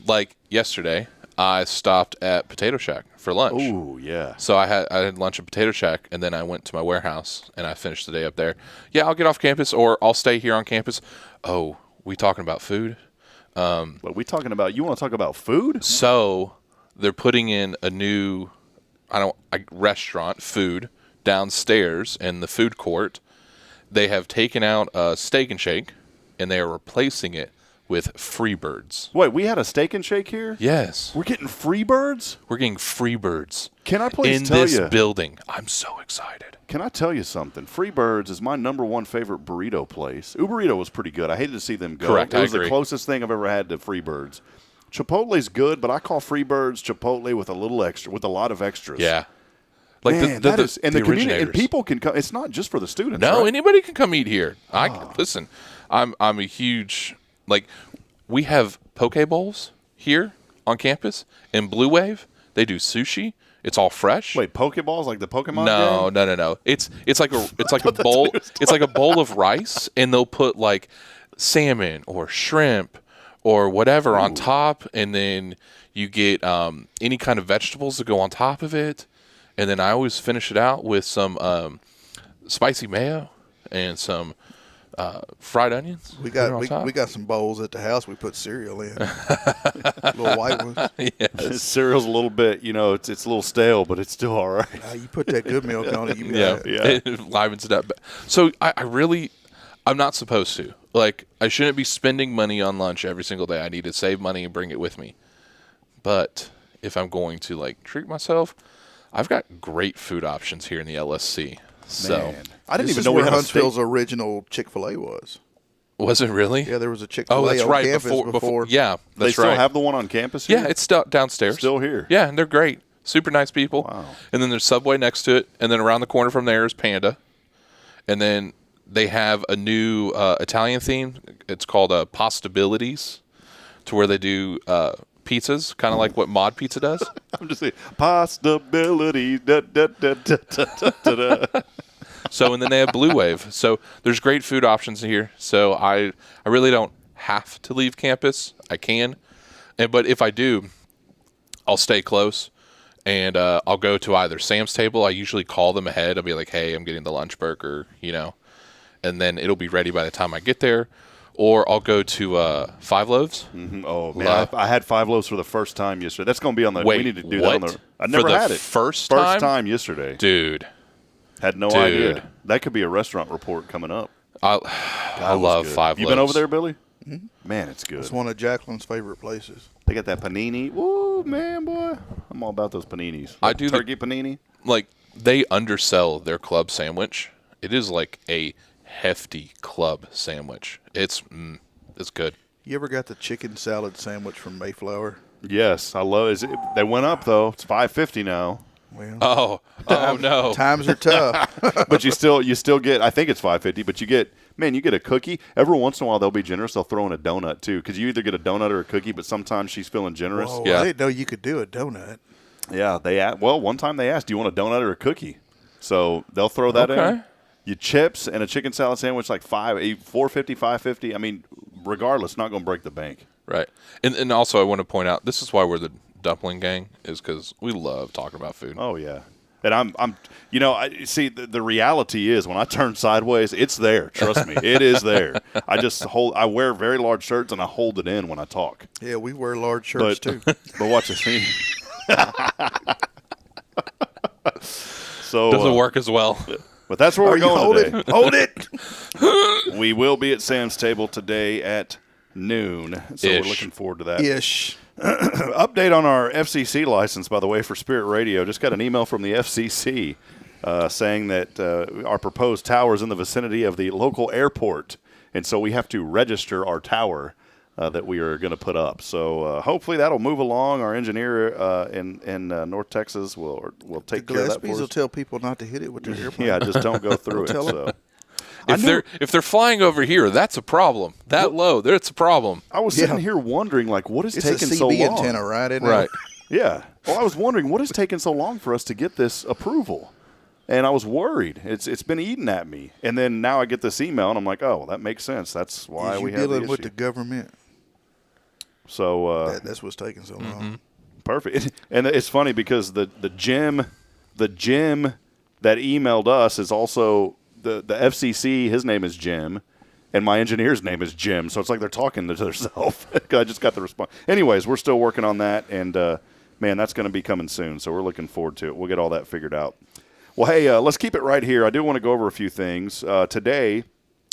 like yesterday, I stopped at Potato Shack for lunch. Oh, yeah. So I had lunch at Potato Shack, and then I went to my warehouse, and I finished the day up there. Yeah, I'll get off campus, or I'll stay here on campus. Oh, we talking about food? What we talking about? You want to talk about food? So they're putting in a new restaurant food downstairs in the food court. They have taken out a Steak and Shake, and they are replacing it with Freebirds. Wait, we had a Steak and Shake here? Yes. We're getting Freebirds? We're getting Freebirds. Can I please tell you? In this building. I'm so excited. Can I tell you something? Freebirds is my number one favorite burrito place. Uberito was pretty good. I hated to see them go. Correct, It was I agree. the closest thing I've ever had to Freebirds. Chipotle's good, but I call Freebirds Chipotle with a lot of extras. Yeah. Like Man, the community originators. and people can come. It's not just for the students. No, right? anybody can come eat here. Listen. I'm a huge we have poke bowls here on campus in Blue Wave. They do sushi. It's all fresh. Wait, Pokeballs like the Pokemon game? No. It's like a bowl. It's like a bowl of rice, and they'll put like salmon or shrimp or whatever on top, and then you get any kind of vegetables to go on top of it, and then I always finish it out with some spicy mayo and some fried onions. We got some bowls at the house. We put cereal in, little white ones. Yes. Cereal's a little bit, it's a little stale, but it's still all right. You put that good milk on it. It livens it up. So I'm not supposed to. I shouldn't be spending money on lunch every single day. I need to save money and bring it with me. But if I'm going to treat myself, I've got great food options here in the LSC. So Man. I didn't this even is know we where had Huntsville's original Chick-fil-A was. Was it really? Yeah, there was a Chick-fil-A that's on right. campus before. Yeah, that's They still right. have the one on campus here? Yeah, it's still downstairs. Still here. Yeah, and they're great. Super nice people. Wow. And then there's Subway next to it, and then around the corner from there is Panda. And then they have a new Italian theme. It's called Postabilities, to where they do pizzas, kind of like what Mod Pizza does. I'm just saying, possibilities. Da, da, da, da, da, da, da. So, and then they have Blue Wave. So there's great food options here. So I really don't have to leave campus. I can. But if I do, I'll stay close. And I'll go to either Sam's Table. I usually call them ahead. I'll be like, hey, I'm getting the lunch burger, And then it'll be ready by the time I get there. Or I'll go to Five Loaves. Mm-hmm. Oh, man. I had Five Loaves for the first time yesterday. That's going to be on the... Wait, we need to do what? that on the... I never For the had it. First time? First time yesterday. Dude. Had no idea. That could be a restaurant report coming up. I love good. Five Loaves. You been over there, Billy? Mm-hmm. Man, it's good. It's one of Jacqueline's favorite places. They got that panini. Woo, man, boy. I'm all about those paninis. I do turkey panini. They undersell their club sandwich. It is like a hefty club sandwich. It's good. You ever got the chicken salad sandwich from Mayflower? Yes, I love it. They went up though. It's $5.50 now. Well, no. Times are tough. But you still get, I think it's $5.50, but you get a cookie. Every once in a while they'll be generous. They'll throw in a donut too, because you either get a donut or a cookie, but sometimes she's feeling generous. Whoa, I didn't know you could do a donut. Yeah, one time they asked, do you want a donut or a cookie? So they'll throw that in. You chips and a chicken salad sandwich, like $4.50, $5.50. I mean, regardless, not going to break the bank. Right. And also I want to point out, this is why we're the dumpling gang, is because we love talking about food. Oh, yeah. And I'm I see the reality is when I turn sideways, it's there. Trust me, it is there. I wear very large shirts and I hold it in when I talk. Yeah, we wear large shirts too. But watch the scene. So doesn't work as well. But that's where we're going today. Hold it. We will be at Sam's table today at noon. So we're looking forward to that. Ish. Update on our FCC license, by the way, for Spirit Radio. Just got an email from the FCC saying that our proposed tower is in the vicinity of the local airport, and so we have to register our tower that we are going to put up. So hopefully that'll move along. Our engineer in North Texas will take care of that for us. Will tell people not to hit it with their airplane. Yeah, just don't go through it. So. If they're flying over here, that's a problem. Low, that's a problem. I was sitting here wondering, like, what is taking so long? It's a CB antenna, right? Right. Yeah. Well, I was wondering, what is taking so long for us to get this approval? And I was worried. It's been eating at me. And then now I get this email, and I'm like, oh, well, that makes sense. That's why we have the issue. You're dealing with the government. So that's what's taking so long. Perfect. And it's funny because the gym that emailed us is also the FCC. His name is Jim, and my engineer's name is Jim. So it's like they're talking to themselves. I just got the response. Anyways, we're still working on that, and man, that's going to be coming soon. So we're looking forward to it. We'll get all that figured out. Well, hey, let's keep it right here. I do want to go over a few things today.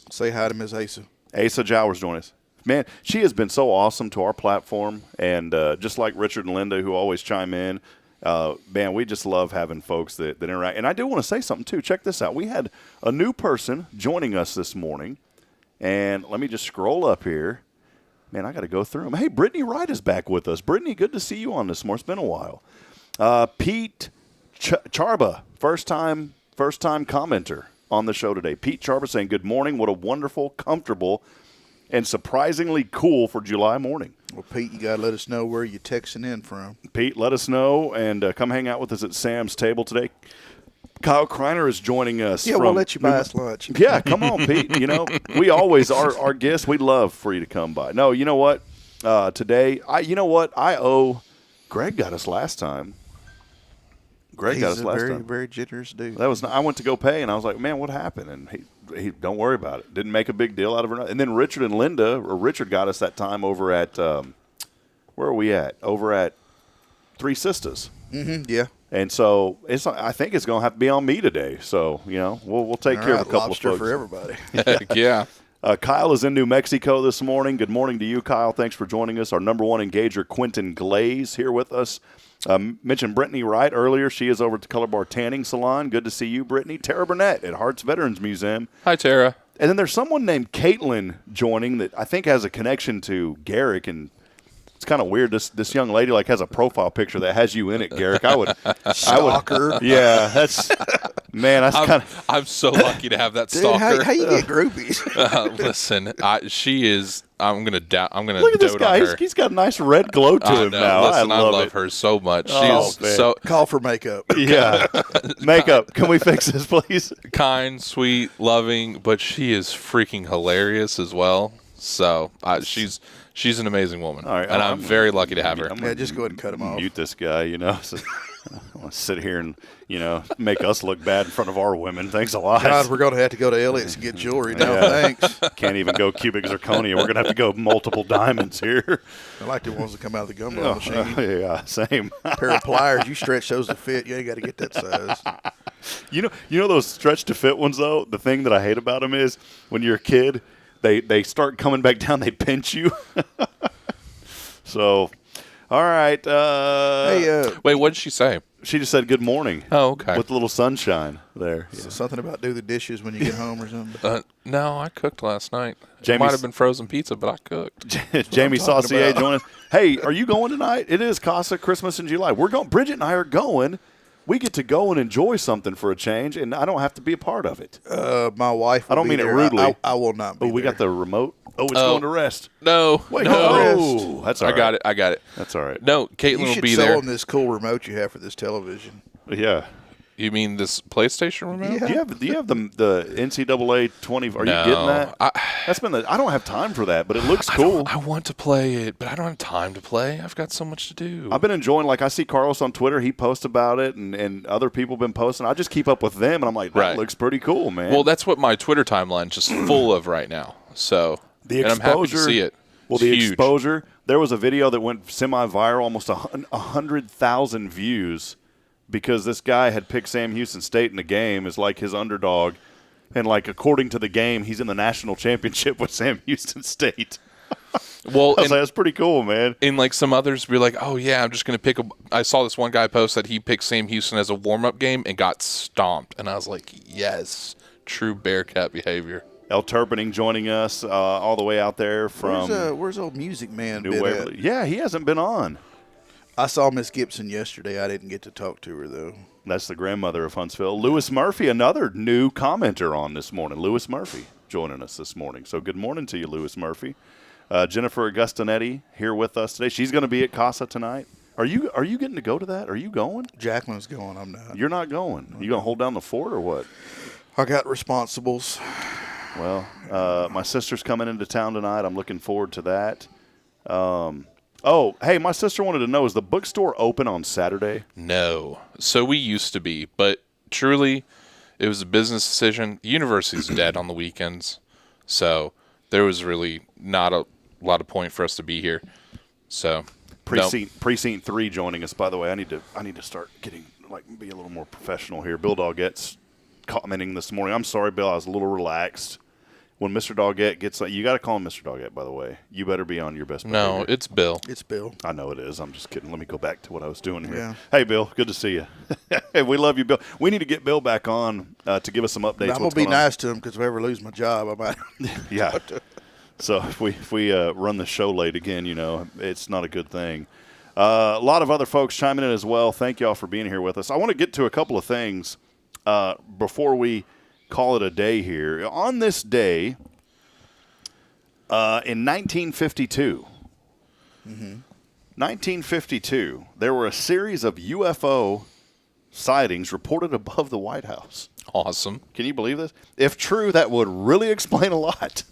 Say hi to Ms. Asa. Asa Jowers join us. Man, she has been so awesome to our platform, and just like Richard and Linda, who always chime in, man, we just love having folks that interact. And I do want to say something, too. Check this out. We had a new person joining us this morning, and let me just scroll up here. Man, I got to go through them. Hey, Brittany Wright is back with us. Brittany, good to see you on this morning. It's been a while. Pete Charba, first-time commenter on the show today. Pete Charba saying, good morning. What a wonderful, comfortable, and surprisingly cool for July morning. Well, Pete, you got to let us know where you're texting in from. Pete, let us know, and come hang out with us at Sam's table today. Kyle Kreiner is joining us. Yeah, we'll let you buy us lunch. Yeah, come on, Pete. You know, we always, our guests, we love for you to come by. No, you know what? Today, I owe, Greg got us last time. Greg got us last time. He's a very generous dude. I went to go pay, and I was like, man, what happened? And he don't worry about it. Didn't make a big deal out of it. And then Richard got us that time over at, where are we at? Over at Three Sisters. Mm-hmm, yeah. And so I think it's going to have to be on me today. So, we'll take care of a couple of folks. For everybody. Heck yeah. Kyle is in New Mexico this morning. Good morning to you, Kyle. Thanks for joining us. Our number one engager, Quentin Glaze, here with us. Mentioned Brittany Wright earlier. She is over at the Color Bar Tanning Salon. Good to see you, Brittany. Tara Burnett at Hart's Veterans Museum. Hi, Tara. And then there's someone named Caitlin joining that I think has a connection to Garrick, and it's kind of weird. This young lady has a profile picture that has you in it, Garrick. Stalker. Yeah, that's man. That's kind of. I'm so lucky to have that stalker. Dude, how you get groupies? Listen, she is. I'm gonna look at this guy. He's got a nice red glow to him now. Listen, I love her so much. Oh, She's so call for makeup. Yeah, makeup. Can we fix this, please? Kind, sweet, loving, but she is freaking hilarious as well. So she's an amazing woman, and I'm very lucky to have her. Yeah, just go ahead and cut him off. Mute this guy, So, I want to sit here and make us look bad in front of our women. Thanks a lot. God, we're going to have to go to Elliott's and get jewelry now. Thanks. Can't even go cubic zirconia. We're going to have to go multiple diamonds here. I like the ones that come out of the gumball machine. Yeah, same. Pair of pliers, you stretch those to fit. You ain't got to get that size. You know those stretch to fit ones though. The thing that I hate about them is when you're a kid, they start coming back down. They pinch you. So. All right. Wait, what did she say? She just said good morning. Oh, okay. With a little sunshine there. So something about do the dishes when you get home or something? No, I cooked last night. It might have been frozen pizza, but I cooked. Jamie Saucier joining us. Hey, are you going tonight? It is Casa Christmas in July. We're going. Bridget and I are going. we get to go and enjoy something for a change, and I don't have to be a part of it. My wife will I don't be mean there. it rudely. I will not be we there. got the remote. Oh, it's going to rest. No. Wait, no. That's all right. I got it. That's all right. No, Caitlin You will should be sell there. them this cool remote you have for this television. Yeah. You mean this PlayStation remote? Yeah. Do you have the NCAA 20? Are No. you getting that? I don't have time for that, but it looks cool. I want to play it, but I don't have time to play. I've got so much to do. I've been enjoying, like, I see Carlos on Twitter. He posts about it, and other people have been posting. I just keep up with them, and I'm like, that looks pretty cool, man. Well, that's what my Twitter timeline's just full of right now. So, the and I'm happy to see it. Well, It's the huge. exposure. There was a video that went semi-viral, almost 100,000 views, because this guy had picked Sam Houston State in the game as like his underdog, and like according to the game, he's in the national championship with Sam Houston State. Well, I was like, that's pretty cool, man. And like some others be like, oh yeah, I'm just gonna pick I saw this one guy post that he picked Sam Houston as a warm-up game and got stomped, and I was like, yes, true Bearcat behavior. El Turpinning joining us all the way out there from where's old Music Man? New Waverly. Yeah, he hasn't been on. I saw Miss Gibson yesterday. I didn't get to talk to her, though. That's the grandmother of Huntsville. Lewis Murphy, another new commenter on this morning. Lewis Murphy joining us this morning. So good morning to you, Lewis Murphy. Jennifer Augustinetti here with us today. She's going to be at Casa tonight. Are you getting to go to that? Are you going? Jacqueline's going. I'm not. You're not going. You going to hold down the fort or what? I got responsibles. Well, my sister's coming into town tonight. I'm looking forward to that. Oh, hey, my sister wanted to know, is the bookstore open on Saturday? No. So we used to be, but truly, it was a business decision. The university's dead on the weekends, so there was really not a lot of point for us to be here. So Precinct 3 joining us, by the way. I need to start getting, be a little more professional here. Bill Doggett's commenting this morning. I'm sorry, Bill, I was a little relaxed. When Mr. Doggett gets, you got to call him Mr. Doggett, by the way. You better be on your best behavior. No, it's Bill. It's Bill. I know it is. I'm just kidding. Let me go back to what I was doing here. Yeah. Hey, Bill, good to see you. Hey, we love you, Bill. We need to get Bill back on to give us some updates. I'm going to be nice to him because if I ever lose my job, I might. Yeah. So if we run the show late again, it's not a good thing. A lot of other folks chiming in as well. Thank you all for being here with us. I want to get to a couple of things before we call it a day here. On this day, in 1952, 1952, there were a series of UFO sightings reported above the White House. Awesome. Can you believe this? If true, that would really explain a lot.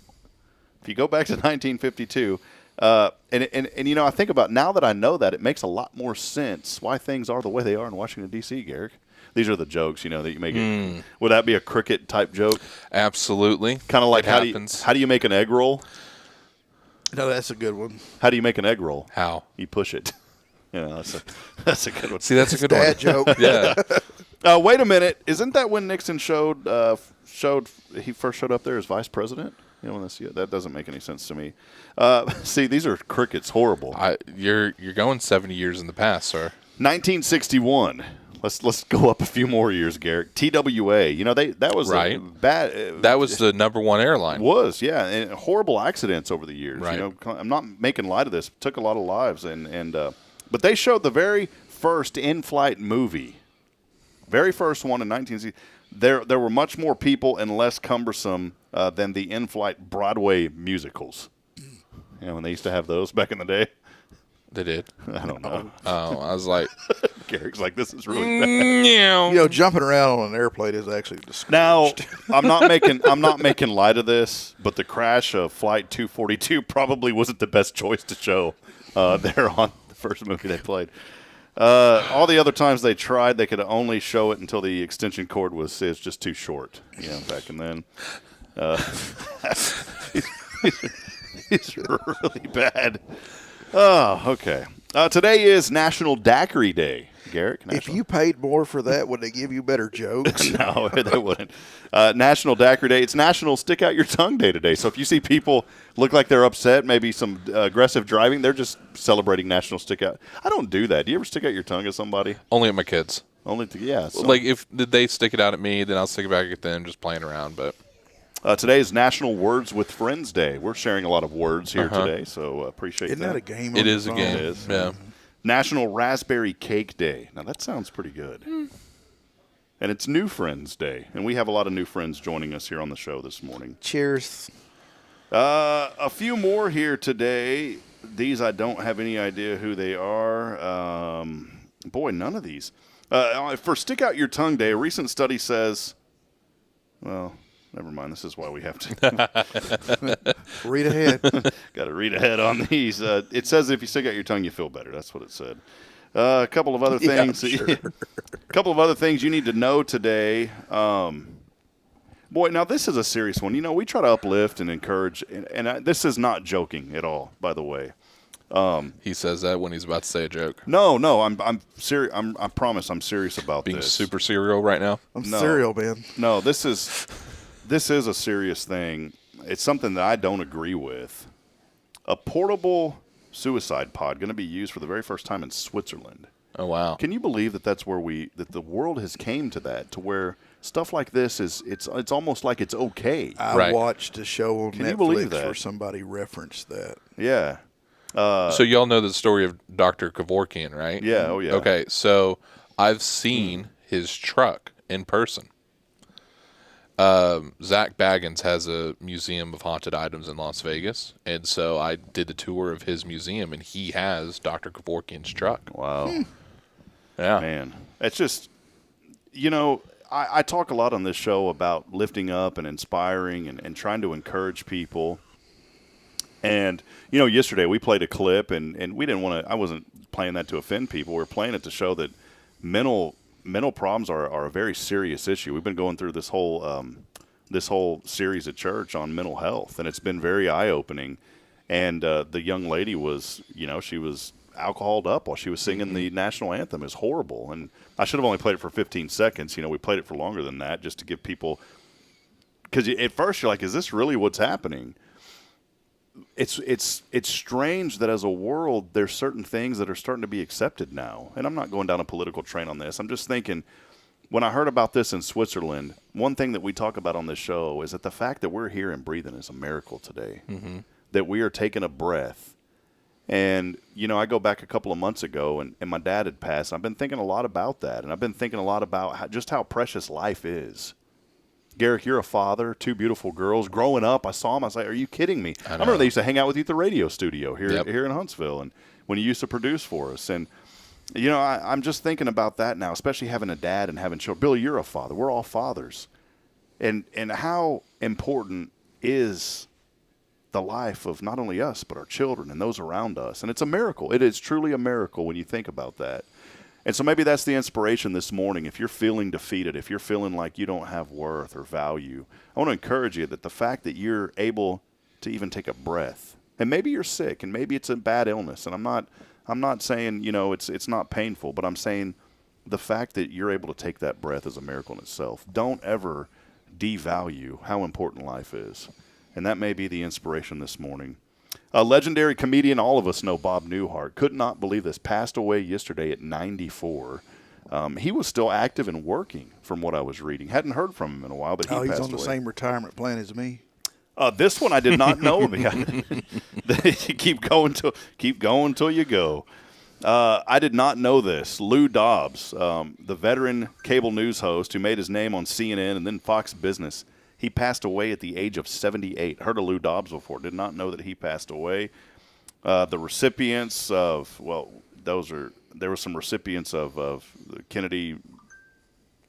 If you go back to 1952, and I think about now that I know that, it makes a lot more sense why things are the way they are in Washington, D.C., Garrick. These are the jokes, that you make it. Would that be a cricket type joke? Absolutely. Kind of like how do you make an egg roll? No, that's a good one. How do you make an egg roll? How? You push it. That's a good one. See, that's a good Dad one. joke. Yeah. Wait a minute. Isn't that when Nixon showed he first showed up there as vice president? That doesn't make any sense to me. See, these are crickets. Horrible. You're going 70 years in the past, sir. 1961. Let's go up a few more years, Garrick. TWA. That was right. Bad. That was the #1 airline. Was, yeah, and horrible accidents over the years. Right. I'm not making light of this. It took a lot of lives, but they showed the very first in-flight movie, very first one in 1960. There were much more people and less cumbersome than the in-flight Broadway musicals. When they used to have those back in the day. They did. I don't know. Oh, I was like, Garrick's like, this is really bad. Jumping around on an airplane is actually discouraged. Now, I'm not making light of this, but the crash of Flight 242 probably wasn't the best choice to show there on the first movie they played. All the other times they tried, they could only show it until the extension cord was just too short. Back and then. It's really bad. Oh, okay. Today is National Daiquiri Day, Garrick. If you paid more for that, would they give you better jokes? No, they wouldn't. National Daiquiri Day. It's National Stick Out Your Tongue Day today. So if you see people look like they're upset, maybe some aggressive driving, they're just celebrating National Stick Out. I don't do that. Do you ever stick out your tongue at somebody? only at my kids. Yeah. So. Like, if they stick it out at me, then I'll stick it back at them, just playing around, but... Today is National Words with Friends Day. We're sharing a lot of words here today, so appreciate Isn't that. that a game? It is a game. It is. Yeah. National Raspberry Cake Day. Now, that sounds pretty good. And it's New Friends Day, and we have a lot of new friends joining us here on the show this morning. Cheers. A few more here today. These I don't have any idea who they are. Boy, none of these. For Stick Out Your Tongue Day, a recent study says, well, never mind. This is why we have to read ahead. Got to read ahead on these. It says if you stick out your tongue, you feel better. That's what it said. A couple of other things. Yeah, sure. A couple of other things you need to know today. Boy, now this is a serious one. You know, we try to uplift and encourage, and this is not joking at all, by the way. He says that when he's about to say a joke. No, I'm serious. I promise I'm serious about being this. super serial right now. I'm serial, man. No, this is a serious thing. It's something that I don't agree with. A portable suicide pod going to be used for the very first time in Switzerland. Oh wow! Can you believe that that's where that the world has came to that, to where stuff like this it's almost like it's okay. I watched a show on Can you believe Netflix that? where somebody referenced that. Yeah. So y'all know the story of Dr. Kevorkian, right? Yeah. Oh yeah. Okay, so I've seen his truck in person. Zach Baggins has a museum of haunted items in Las Vegas, and so I did the tour of his museum, and he has Dr. Kevorkian's truck. Wow. Yeah. Man, it's just, you know, I talk a lot on this show about lifting up and inspiring and trying to encourage people. And, you know, yesterday we played a clip, and we didn't want to – I wasn't playing that to offend people. We were playing it to show that mental problems are a very serious issue. We've been going through this whole series at church on mental health, and it's been very eye-opening. And the young lady was, you know, she was alcoholed up while she was singing the national anthem. Is horrible. And I should have only played it for 15 seconds. You know, we played it for longer than that just to give people – because at first you're like, is this really what's happening? It's strange that as a world there's certain things that are starting to be accepted now. And I'm not going down a political train on this. I'm just thinking, when I heard about this in Switzerland, one thing that we talk about on this show is that the fact that we're here and breathing is a miracle today. Mm-hmm. That we are taking a breath. And, you know, I go back a couple of months ago, and my dad had passed. I've been thinking a lot about that, and I've been thinking a lot about just how precious life is. Garrick, you're a father, 2 beautiful girls. Growing up, I saw them. I was like, are you kidding me? I remember they used to hang out with you at the radio studio here in Huntsville, and when you used to produce for us. And, you know, I'm just thinking about that now, especially having a dad and having children. Billy, you're a father. We're all fathers. And how important is the life of not only us, but our children and those around us. And it's a miracle. It is truly a miracle when you think about that. And so maybe that's the inspiration this morning. If you're feeling defeated, if you're feeling like you don't have worth or value, I want to encourage you that the fact that you're able to even take a breath, and maybe you're sick, and maybe it's a bad illness, and I'm not saying, you know, it's not painful, but I'm saying the fact that you're able to take that breath is a miracle in itself. Don't ever devalue how important life is. And that may be the inspiration this morning. A legendary comedian, all of us know Bob Newhart. Could not believe this. Passed away yesterday at 94. He was still active and working from what I was reading. Hadn't heard from him in a while, but he passed away. He's on the same retirement plan as me. This one I did not know. Keep going till you go. I did not know this. Lou Dobbs, the veteran cable news host who made his name on CNN and then Fox Business, he passed away at the age of 78. Heard of Lou Dobbs before. Did not know that he passed away. The recipients of, there were some recipients of the Kennedy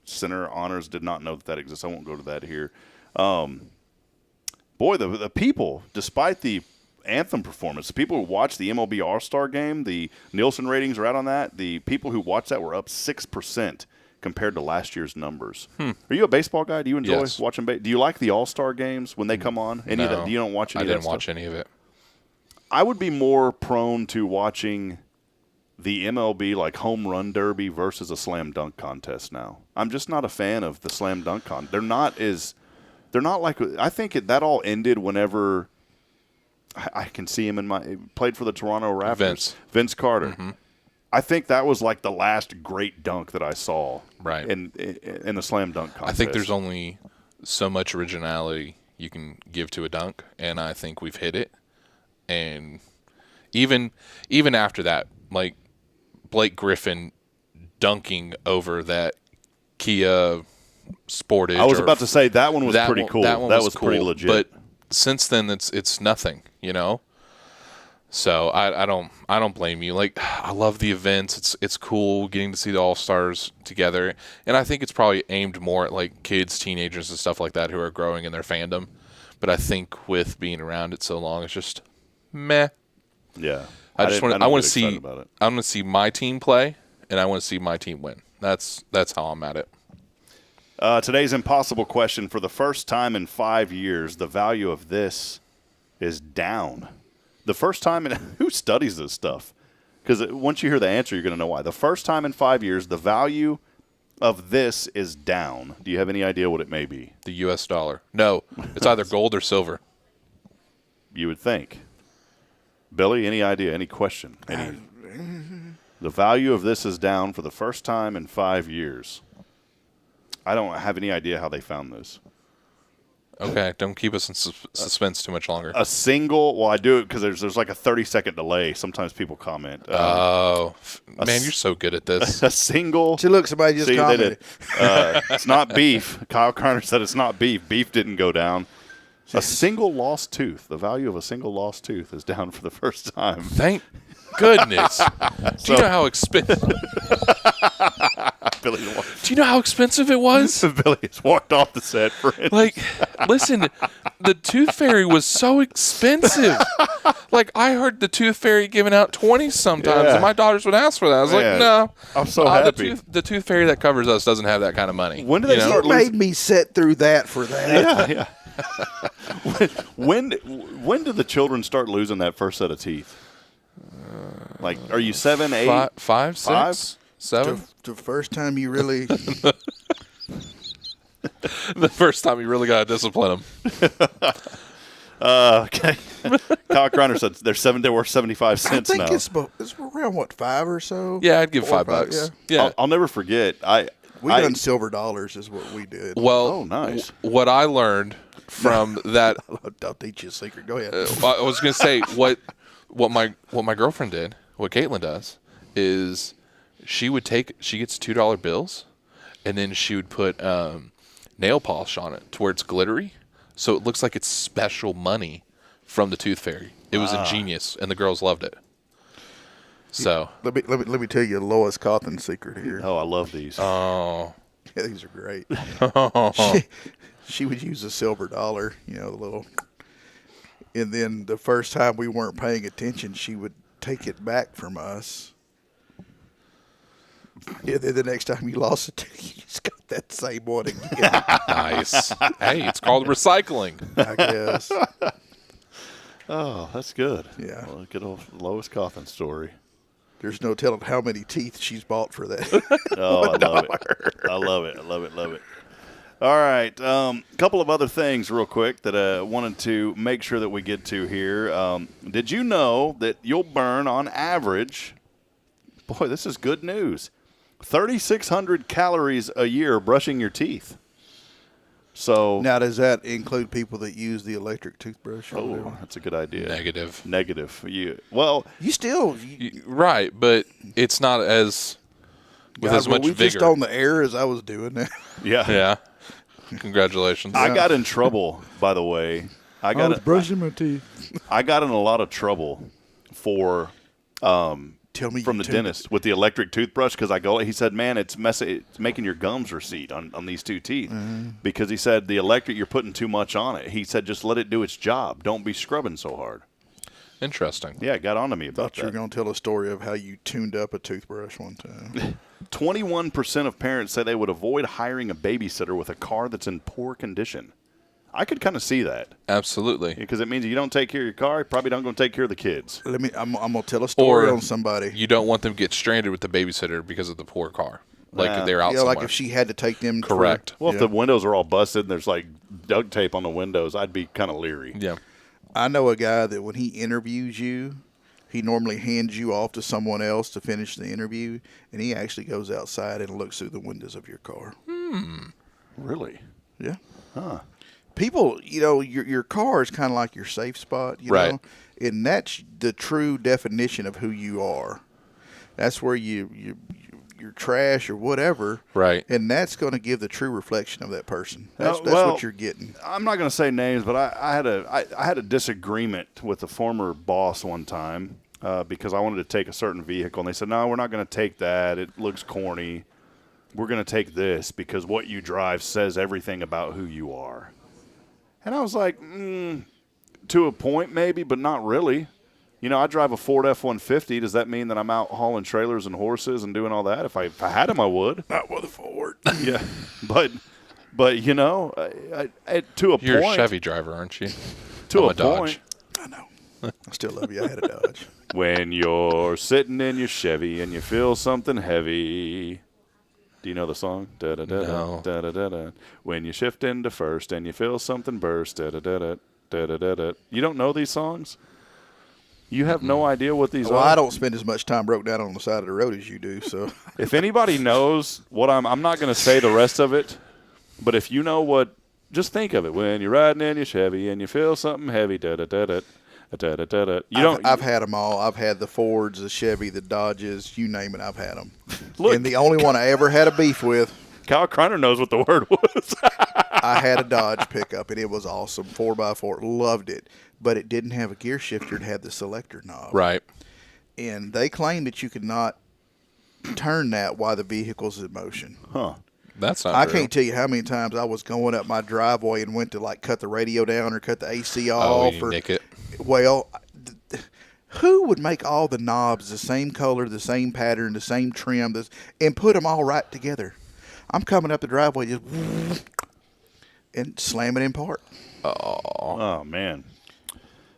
Center honors. Did not know that exists. I won't go to that here. Boy, the people, despite the anthem performance, the people who watched the MLB All-Star game, the Nielsen ratings are out on that. The people who watched that were up 6%. Compared to last year's numbers. Are you a baseball guy? Do you enjoy watching baseball? Do you like the All-Star games when they come on? Any of that? You don't watch any of that I didn't watch any of it. I would be more prone to watching the MLB like home run derby versus a slam dunk contest now. I'm just not a fan of the slam dunk contest. They're not like, I think that all ended whenever I can see him played for the Toronto Raptors. Vince Carter. Mm-hmm. I think that was like the last great dunk that I saw in the slam dunk contest. I think there's only so much originality you can give to a dunk, and I think we've hit it. And even after that, like Blake Griffin dunking over that Kia Sportage. I was about to say that one was pretty cool. That was cool, pretty legit. But since then, it's nothing, you know. So I don't blame you. Like, I love the events. It's cool getting to see the All-Stars together, and I think it's probably aimed more at like kids, teenagers, and stuff like that who are growing in their fandom. But I think with being around it so long, it's just meh. Yeah, I want to see my team play, and I want to see my team win. That's how I'm at it. Today's impossible question: for the first time in 5 years, the value of this is down. The first time in who studies this stuff? Because once you hear the answer, you're going to know why. The first time in 5 years, the value of this is down. Do you have any idea what it may be? The U.S. dollar. No, it's either gold or silver. You would think. Billy, any idea? Any question? The value of this is down for the first time in 5 years. I don't have any idea how they found this. Okay, don't keep us in suspense too much longer. I do it because there's like a 30-second delay. Sometimes people comment. Man, you're so good at this. A single. See, look, somebody just commented. It's not beef. Kyle Carter said it's not beef. Beef didn't go down. A single lost tooth. The value of a single lost tooth is down for the first time. Thank goodness. Do you know how expensive? Do you know how expensive it was? Billy has walked off the set for it. Like, listen, the Tooth Fairy was so expensive. Like, I heard the Tooth Fairy giving out 20 sometimes, and my daughters would ask for that. I was like, no. I'm so happy. The Tooth Fairy that covers us doesn't have that kind of money. When do they start losing? You made me sit through that for that. Yeah. When do the children start losing that first set of teeth? Like, are you 7, 8, 5, 6, 7? The first time you really... The first time you really got to discipline them. Okay. Kyle Kreiner said they're worth 75 cents now. I think it's around, what, 5 or so? Yeah, I'd give $5. Yeah. I'll never forget. We done silver dollars is what we did. Well, nice. What I learned from that... I'll teach you a secret. Go ahead. I was going to say, what my girlfriend did, what Caitlin does, is she gets $2 bills, and then she would put nail polish on it to where it's glittery, so it looks like it's special money from the Tooth Fairy. It was ingenious, and the girls loved it. So let me tell you Lois Cauthen secret here. Oh, I love these. Oh, yeah, these are great. She would use a silver dollar, the little. And then the first time we weren't paying attention, she would take it back from us. And then the next time you lost it, you just got that same one again. Nice. Hey, it's called recycling, I guess. Oh, that's good. Yeah. Well, good old Lois Cauthen story. There's no telling how many teeth she's bought for that. Oh, I love it. I love it. I love it. Love it. All right. Couple of other things real quick that I wanted to make sure that we get to here. Did you know that you'll burn on average, boy, this is good news, 3,600 calories a year brushing your teeth? So now, does that include people that use the electric toothbrush? Oh, that's a good idea. Negative. You still right, but it's not as with as much vigor. Just on the air as I was doing that. Yeah. Congratulations. I got in trouble, by the way. I was brushing my teeth. I got in a lot of trouble for from the dentist with the electric toothbrush because he said, man, it's making your gums recede on these two teeth because he said the electric, you're putting too much on it. He said, just let it do its job. Don't be scrubbing so hard. Interesting. Yeah, it got on to me about that. You were going to tell a story of how you tuned up a toothbrush one time. 21% of parents say they would avoid hiring a babysitter with a car that's in poor condition. I could kind of see that. Absolutely. Because it means if you don't take care of your car, you probably don't going to take care of the kids. I'm going to tell a story on somebody. You don't want them to get stranded with the babysitter because of the poor car. Like they're out somewhere. Like if she had to take them. Correct. If the windows are all busted and there's like duct tape on the windows, I'd be kind of leery. Yeah. I know a guy that when he interviews you, he normally hands you off to someone else to finish the interview, and he actually goes outside and looks through the windows of your car. Really? Yeah. Huh. People, your car is kind of like your safe spot, right. know? And that's the true definition of who you are. That's where you your trash or whatever. Right. And that's going to give the true reflection of that person. That's well, what you're getting. I'm not going to say names, but I had a disagreement with a former boss one time because I wanted to take a certain vehicle, and they said, no, we're not going to take that. It looks corny. We're going to take this because what you drive says everything about who you are. And I was like, to a point maybe, but not really. You know, I drive a Ford F-150. Does that mean that I'm out hauling trailers and horses and doing all that? If I had them, I would. Not with a Ford. Yeah, but you know, to a point. You're a Chevy driver, aren't you? To I'm a Dodge. point. I know. I still love you. I had a Dodge. When you're sitting in your Chevy and you feel something heavy. Do you know the song? Da da da No. da da da da. When you shift into first and you feel something burst. Da da da da da da da da. You don't know these songs? You have no idea what these are? Well, I don't spend as much time broke down on the side of the road as you do. So, if anybody knows what I'm not going to say the rest of it, but if you know what, just think of it. When you're riding in your Chevy and you feel something heavy, da da da da. Da, da, da, da. I've had them all. I've had the Fords, the Chevy, the Dodges, you name it, I've had them. Look, and the only one I ever had a beef with, Kyle Kreiner knows what the word was. I had a Dodge pickup, and it was awesome, 4x4, loved it. But it didn't have a gear shifter. It had the selector knob. Right. And they claimed that you could not turn that while the vehicle's in motion. Huh. That's not I true. can't tell you how many times I was going up my driveway and went to, like, cut the radio down or cut the AC off. Oh, you nick it. Well, who would make all the knobs the same color, the same pattern, the same trim, and put them all right together? I'm coming up the driveway just and slam it in park. Oh man.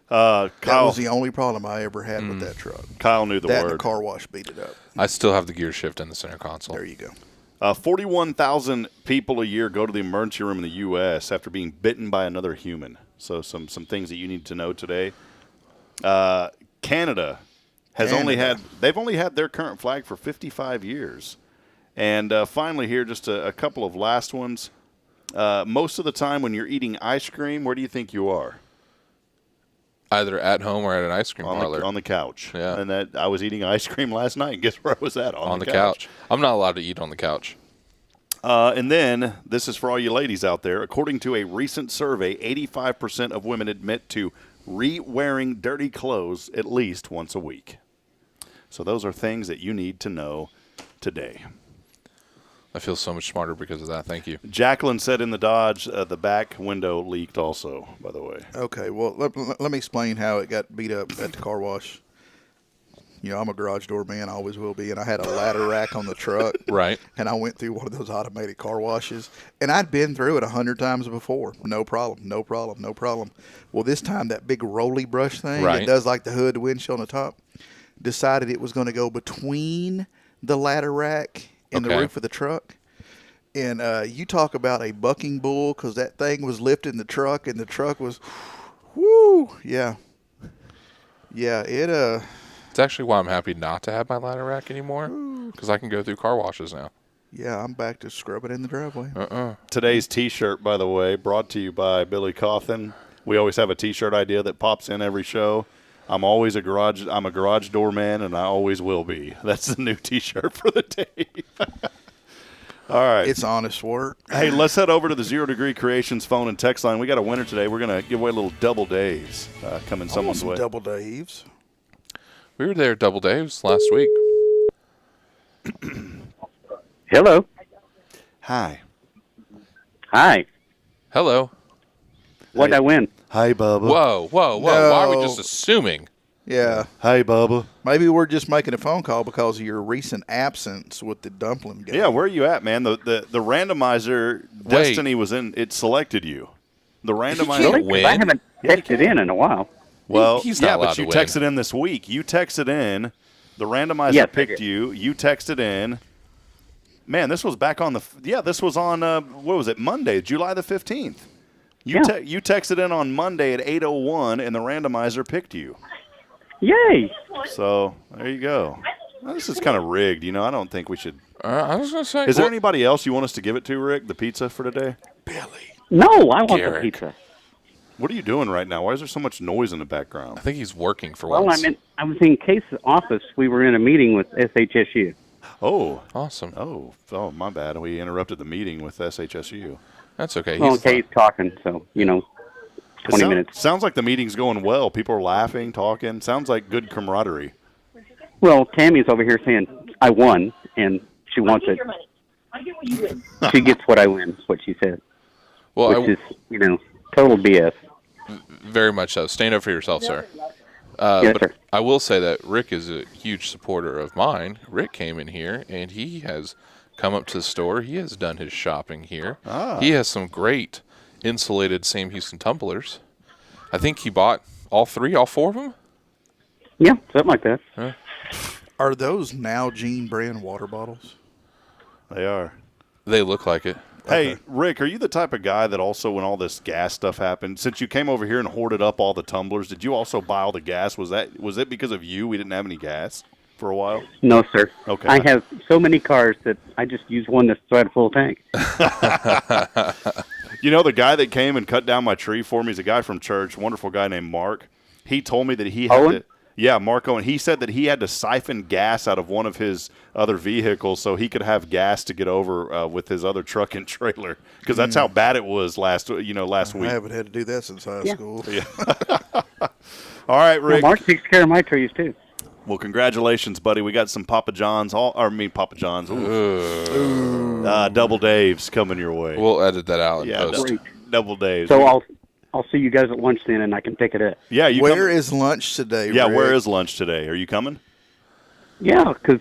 That Kyle was the only problem I ever had with that truck. Kyle knew the that word. And the car wash beat it up. I still have the gear shift in the center console. There you go. 41,000 people a year go to the emergency room in the U.S. after being bitten by another human. So some things that you need to know today. Canada has only had their current flag for 55 years. And finally here, just a couple of last ones. Most of the time when you're eating ice cream, where do you think you are? Either at home or at an ice cream parlor. On the couch. Yeah. And I was eating ice cream last night, and guess where I was at? On the couch. I'm not allowed to eat on the couch. And then, this is for all you ladies out there. According to a recent survey, 85% of women admit to re-wearing dirty clothes at least once a week. So those are things that you need to know today. I feel so much smarter because of that. Thank you. Jacqueline said in the Dodge, the back window leaked also, by the way. Okay, well, let me explain how it got beat up at the car wash. You know, I'm a garage door man, always will be, and I had a ladder rack on the truck. Right. And I went through one of those automated car washes, and I'd been through it 100 times before. No problem. Well, this time, that big rolly brush thing that does like the hood, the windshield on the top, decided it was going to go between the ladder rack and the roof of the truck. And you talk about a bucking bull, because that thing was lifting the truck, and the truck was, whoo, yeah. Yeah, It's actually why I'm happy not to have my ladder rack anymore, because I can go through car washes now. Yeah, I'm back to scrubbing in the driveway. Today's T-shirt, by the way, brought to you by Billy Cauthen. We always have a T-shirt idea that pops in every show. I'm a garage door man, and I always will be. That's the new T-shirt for the day. All right. It's honest work. Hey, let's head over to the Zero Degree Creations phone and text line. We got a winner today. We're going to give away a little Double Daves coming someone's way. Double Daves. We were there at Double Dave's last week. Hello. Hi. Hi. Hello. What'd I win? Hi, Bubba. Whoa. No. Why are we just assuming? Yeah. Hey, Bubba. Maybe we're just making a phone call because of your recent absence with the dumpling game. Yeah, where are you at, man? The randomizer Destiny was in. It selected you. The randomizer. Really? I haven't texted in a while. Well, He's not allowed but you to win. texted in this week. You texted in. The randomizer picked you. You texted in. Man, this was back on this was on, what was it, Monday, July the 15th. You texted in on Monday at 8:01, and the randomizer picked you. Yay! So, there you go. Well, this is kind of rigged, you know. I don't think we should. I was going to say. Is there anybody else you want us to give it to, Rick, the pizza for today? No, I want Garrick. the pizza. What are you doing right now? Why is there so much noise in the background? I think he's working for Well, once. I was in Case's office. We were in a meeting with SHSU. Oh. Awesome. Oh, my bad. We interrupted the meeting with SHSU. That's okay. Well, he's talking, so, 20 minutes. Sounds like the meeting's going well. People are laughing, talking. Sounds like good camaraderie. Well, Tammy's over here saying, I won, and she wants it. She gets what I win, is what she said. Well, which is, total BS. Very much so. Stand up for yourself, sir. Yes, but sir. I will say that Rick is a huge supporter of mine. Rick came in here, and he has come up to the store. He has done his shopping here. He has some great insulated Sam Houston tumblers. I think he bought all 4 of them? Yeah, something like that. Huh? Are those Nalgene brand water bottles? They are. They look like it. Hey, Rick, are you the type of guy that also, when all this gas stuff happened, since you came over here and hoarded up all the tumblers, did you also buy all the gas? Was it because of you we didn't have any gas for a while? No, sir. Okay. I have so many cars that I just use one that's at a full tank. The guy that came and cut down my tree for me, he's a guy from church, wonderful guy named Mark. He told me that he had Owen? to... Yeah, Mark Owen. He said that he had to siphon gas out of one of his other vehicles so he could have gas to get over with his other truck and trailer, because that's how bad it was last week. I haven't had to do that since high school. Yeah. All right, Rick. Mark takes care of my trees, too. Well, congratulations, buddy. We got some Papa John's, Papa John's. Double Dave's coming your way. We'll edit that out. Yeah, And post. Double Dave's. So I'll see you guys at lunch then, and I can pick it up. Yeah, Where is lunch today, Yeah, Rick? where is lunch today? Are you coming? Yeah, because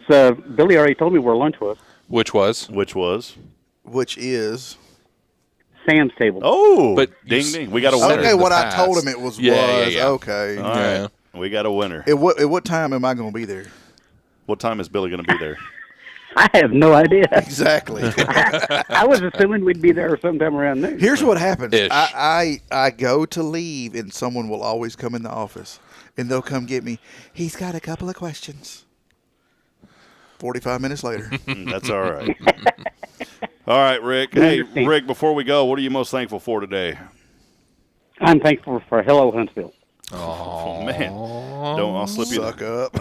Billy already told me where lunch was. Which was? Which is? Sam's table. Oh, but ding, ding. We got a winner. Okay, what I told him it was. Yeah. Okay. All right. We got a winner. At what time am I going to be there? What time is Billy going to be there? I have no idea. Exactly. I was assuming we'd be there sometime around noon. Here's what happens. Ish. I go to leave, and someone will always come in the office, and they'll come get me. He's got a couple of questions. 45 minutes later. That's all right. All right, Rick. Hey, Rick, before we go, what are you most thankful for today? I'm thankful for Hello Huntsville. Oh, man. I'll slip you. Suck up.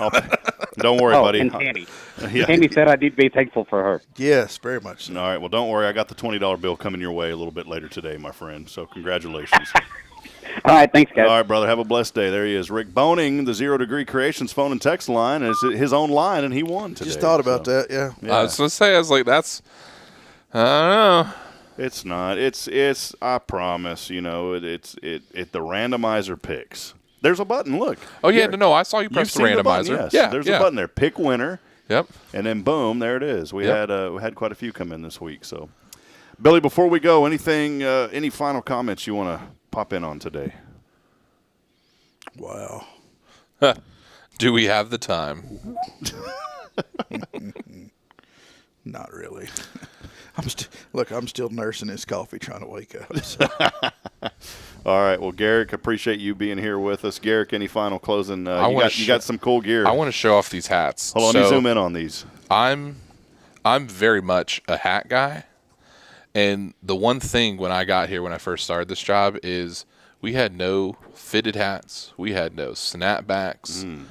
Don't worry, buddy. And Tammy. Yeah. Tammy said I need to be thankful for her. Yes, very much so. All right, well, don't worry. I got the $20 bill coming your way a little bit later today, my friend. So congratulations. All right, thanks, guys. All right, brother. Have a blessed day. There he is. Rick Boning, the 0 Degree Creations phone and text line. It's his own line, and he won today. Just thought about that, yeah. I was going to say, I was like, that's, I don't know. It's not. It's. I promise. The randomizer picks. There's a button. Look. Oh yeah, no. I saw you press the randomizer. Button, yes. Yeah, there's a button there. Pick winner. Yep. And then boom, there it is. We had quite a few come in this week. So, Billy, before we go, any final comments you want to pop in on today? Wow. Do we have the time? Not really. I'm still nursing this coffee, trying to wake up. So. All right. Well, Garrick, appreciate you being here with us. Garrick, any final closing? You got some cool gear. I want to show off these hats. Hold on, let me zoom in on these. I'm very much a hat guy, and the one thing when I got here when I first started this job is we had no fitted hats, we had no snapbacks.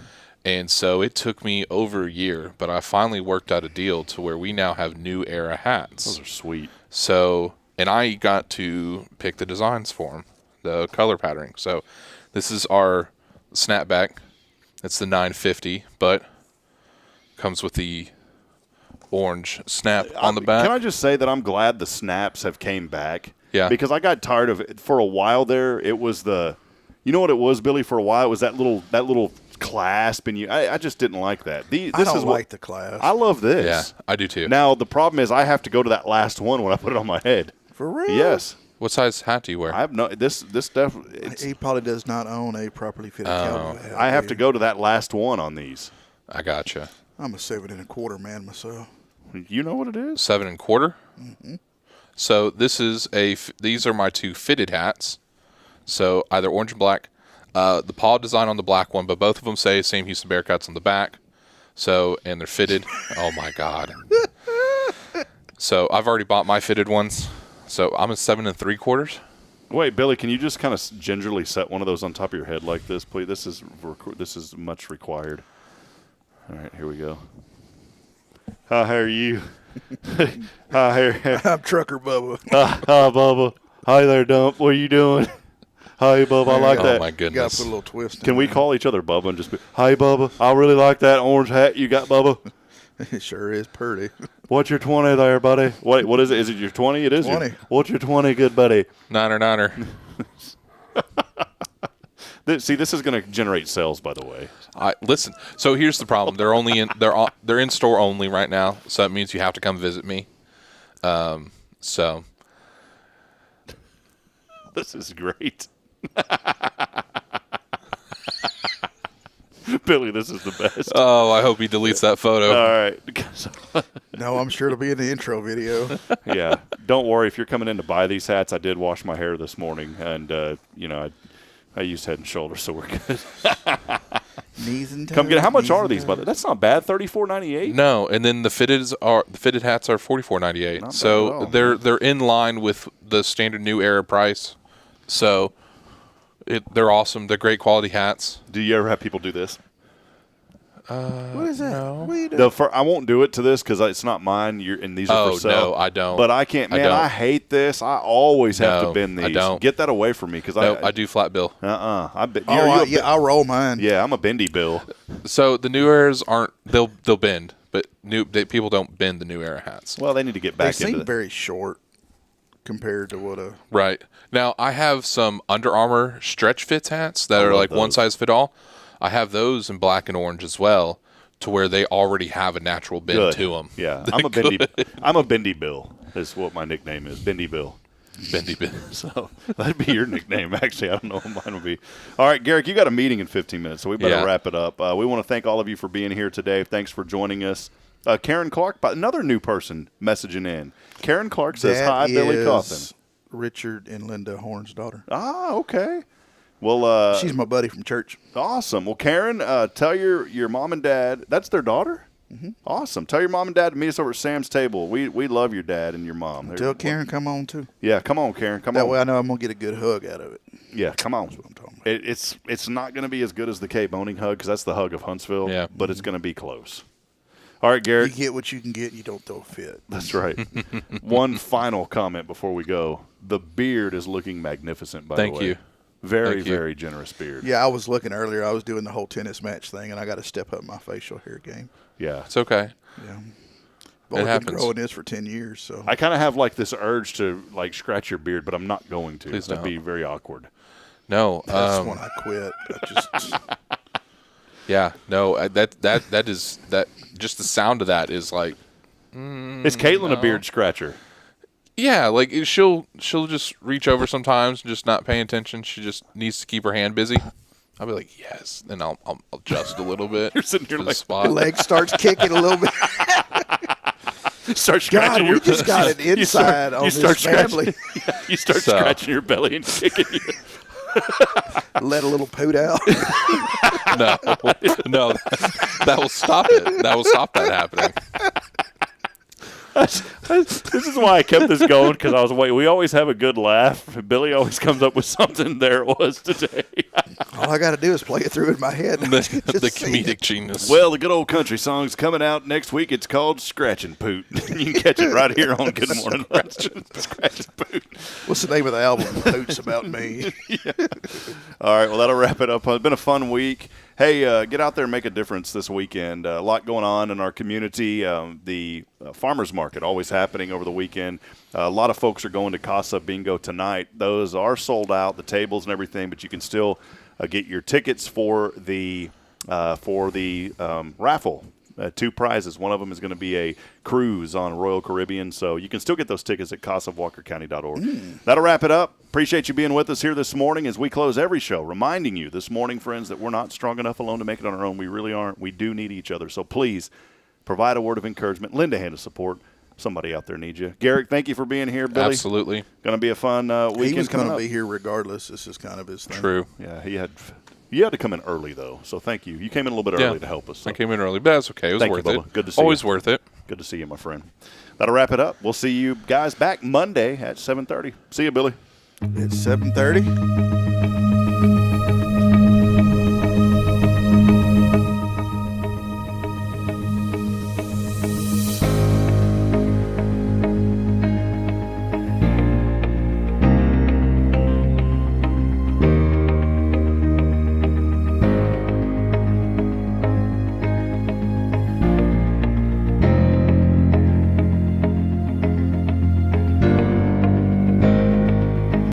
And so it took me over a year, but I finally worked out a deal to where we now have new era hats. Those are sweet. So, and I got to pick the designs for them, the color patterning. So this is our snapback. It's the 950, but comes with the orange snap on the back. Can I just say that I'm glad the snaps have came back? Yeah. Because I got tired of it. For a while there, it was you know what it was, Billy? For a while, it was that little clasp, and I just didn't like that. I don't like the clasp. I love this. Yeah, I do too. Now the problem is I have to go to that last one when I put it on my head. For real? Yes. What size hat do you wear? I have no this stuff. He probably does not own a properly fitted cowboy hat. I have to go to that last one on these. I gotcha. I'm a 7 1/4 man myself. You know what it is? 7 1/4. Mm-hmm. So these are my two fitted hats. So either orange and black. The paw design on the black one, but both of them say Sam Houston Bearcats on the back. So, and they're fitted. Oh my God. So I've already bought my fitted ones. So I'm a 7 3/4. Wait, Billy, can you just kind of gingerly set one of those on top of your head like this, please? This is much required. All right, here we go. How are you? Hi, I'm Trucker Bubba. Hi, Bubba. Hi there, Dump. What are you doing? Hi, Bubba. I like that. Oh, my goodness. You got to put a little twist in Can we there. call each other Bubba and just be, hi, Bubba. I really like that orange hat you got, Bubba. It sure is pretty. What's your 20 there, buddy? What is it? Is it your 20? It is 20. What's your 20, good buddy? Niner. See, this is going to generate sales, by the way. Listen. So here's the problem. They're in store only right now. So that means you have to come visit me. So this is great. Billy, this is the best. Oh, I hope he deletes that photo. All right. No, I'm sure it'll be in the intro video. Yeah. Don't worry. If you're coming in to buy these hats, I did wash my hair this morning, and, I used Head and Shoulders, so we're good. Knees and toes. Come get. How much are these? By the way? That's not bad. $34.98. No, and then the fitted hats are $44.98. So they're in line with the standard New Era price. So they're awesome. They're great quality hats. Do you ever have people do this? What is that? No. What are you doing? I won't do it to this because it's not mine. And these are for sale. No, I don't. But I can't. Man, I hate this. I always have to bend these. I don't. Get that away from me because I do flat bill. I'll roll mine. Yeah, I'm a bendy bill. So the New Eras aren't. They'll bend, but people don't bend the New Era hats. Well, they need to get back they into seem it. very short compared to what a. Right. Now I have some Under Armour stretch fits hats that are like one size fit all. I have those in black and orange as well, to where they already have a natural bend to them. Yeah, I'm a bendy bill. Is what my nickname is, Bendy Bill. Bendy Bill. So that'd be your nickname. Actually, I don't know what mine would be. All right, Garrick, you got a meeting in 15 minutes, so we better wrap it up. We want to thank all of you for being here today. Thanks for joining us. Karen Clark, another new person messaging in. Karen Clark says, "Hi, Billy Cauthen." Richard and Linda Horn's daughter. Ah, okay. Well, she's my buddy from church. Awesome. Well, Karen, tell your mom and dad. That's their daughter? Mm-hmm. Awesome. Tell your mom and dad to meet us over at Sam's table. We love your dad and your mom. Tell Karen come on, too. Yeah, come on, Karen. Come on. That way I know I'm going to get a good hug out of it. Yeah, come on. That's what I'm talking about. It's not going to be as good as the K-Boning hug because that's the hug of Huntsville, yeah. But it's going to be close. All right, Garrett. You get what you can get, you don't throw a fit. That's right. One final comment before we go. The beard is looking magnificent, by the way. Thank you. Very generous beard. Yeah, I was looking earlier. I was doing the whole tennis match thing, and I got to step up my facial hair game. Yeah. It's okay. Yeah. It happens. I've been growing this for 10 years. So I kind of have like this urge to like scratch your beard, but I'm not going to. Please That'd don't. be very awkward. No. That's when I quit. Yeah. No. That is just the sound of that is like. Is Caitlin a beard scratcher? Yeah, like she'll just reach over sometimes, just not paying attention. She just needs to keep her hand busy. I'll be like, yes, then I'll adjust a little bit. You're sitting here to the like spot. your leg starts kicking a little bit. Start scratching God, we just got an inside on this family. You start scratching your belly and kicking you. Let a little poot out. No, that will stop it. That will stop that happening. This is why I kept this going, because I was waiting. We always have a good laugh. Billy always comes up with something. There it was today. All I got to do is play it through in my head. The comedic genius. Well, the good old country song's coming out next week. It's called Scratch and Poot. You can catch it right here on Good Morning Scratch and Poot. What's the name of the album? Poot's About Me. Yeah. All right, well, that'll wrap it up. It's been a fun week. Hey, get out there and make a difference this weekend. A lot going on in our community. The farmers market always happening over the weekend. A lot of folks are going to Casa Bingo tonight. Those are sold out, the tables and everything, but you can still get your tickets for the raffle. 2 prizes. One of them is going to be a cruise on Royal Caribbean, so you can still get those tickets at casaofwalkercounty.org. That'll wrap it up. Appreciate you being with us here this morning as we close every show, reminding you this morning, friends, that we're not strong enough alone to make it on our own. We really aren't. We do need each other, so please provide a word of encouragement, lend a hand of support. Somebody out there needs you. Garrick, thank you for being here, Billy. Absolutely. Going to be a fun weekend. He was going to be here regardless. This is kind of his thing. True. Yeah, you had to come in early, though, so thank you. You came in a little bit early to help us. So. I came in early, but that's okay. It was worth it. Good to see you. Always worth it. Good to see you, my friend. That'll wrap it up. We'll see you guys back Monday at 7:30. See you, Billy. It's 7:30.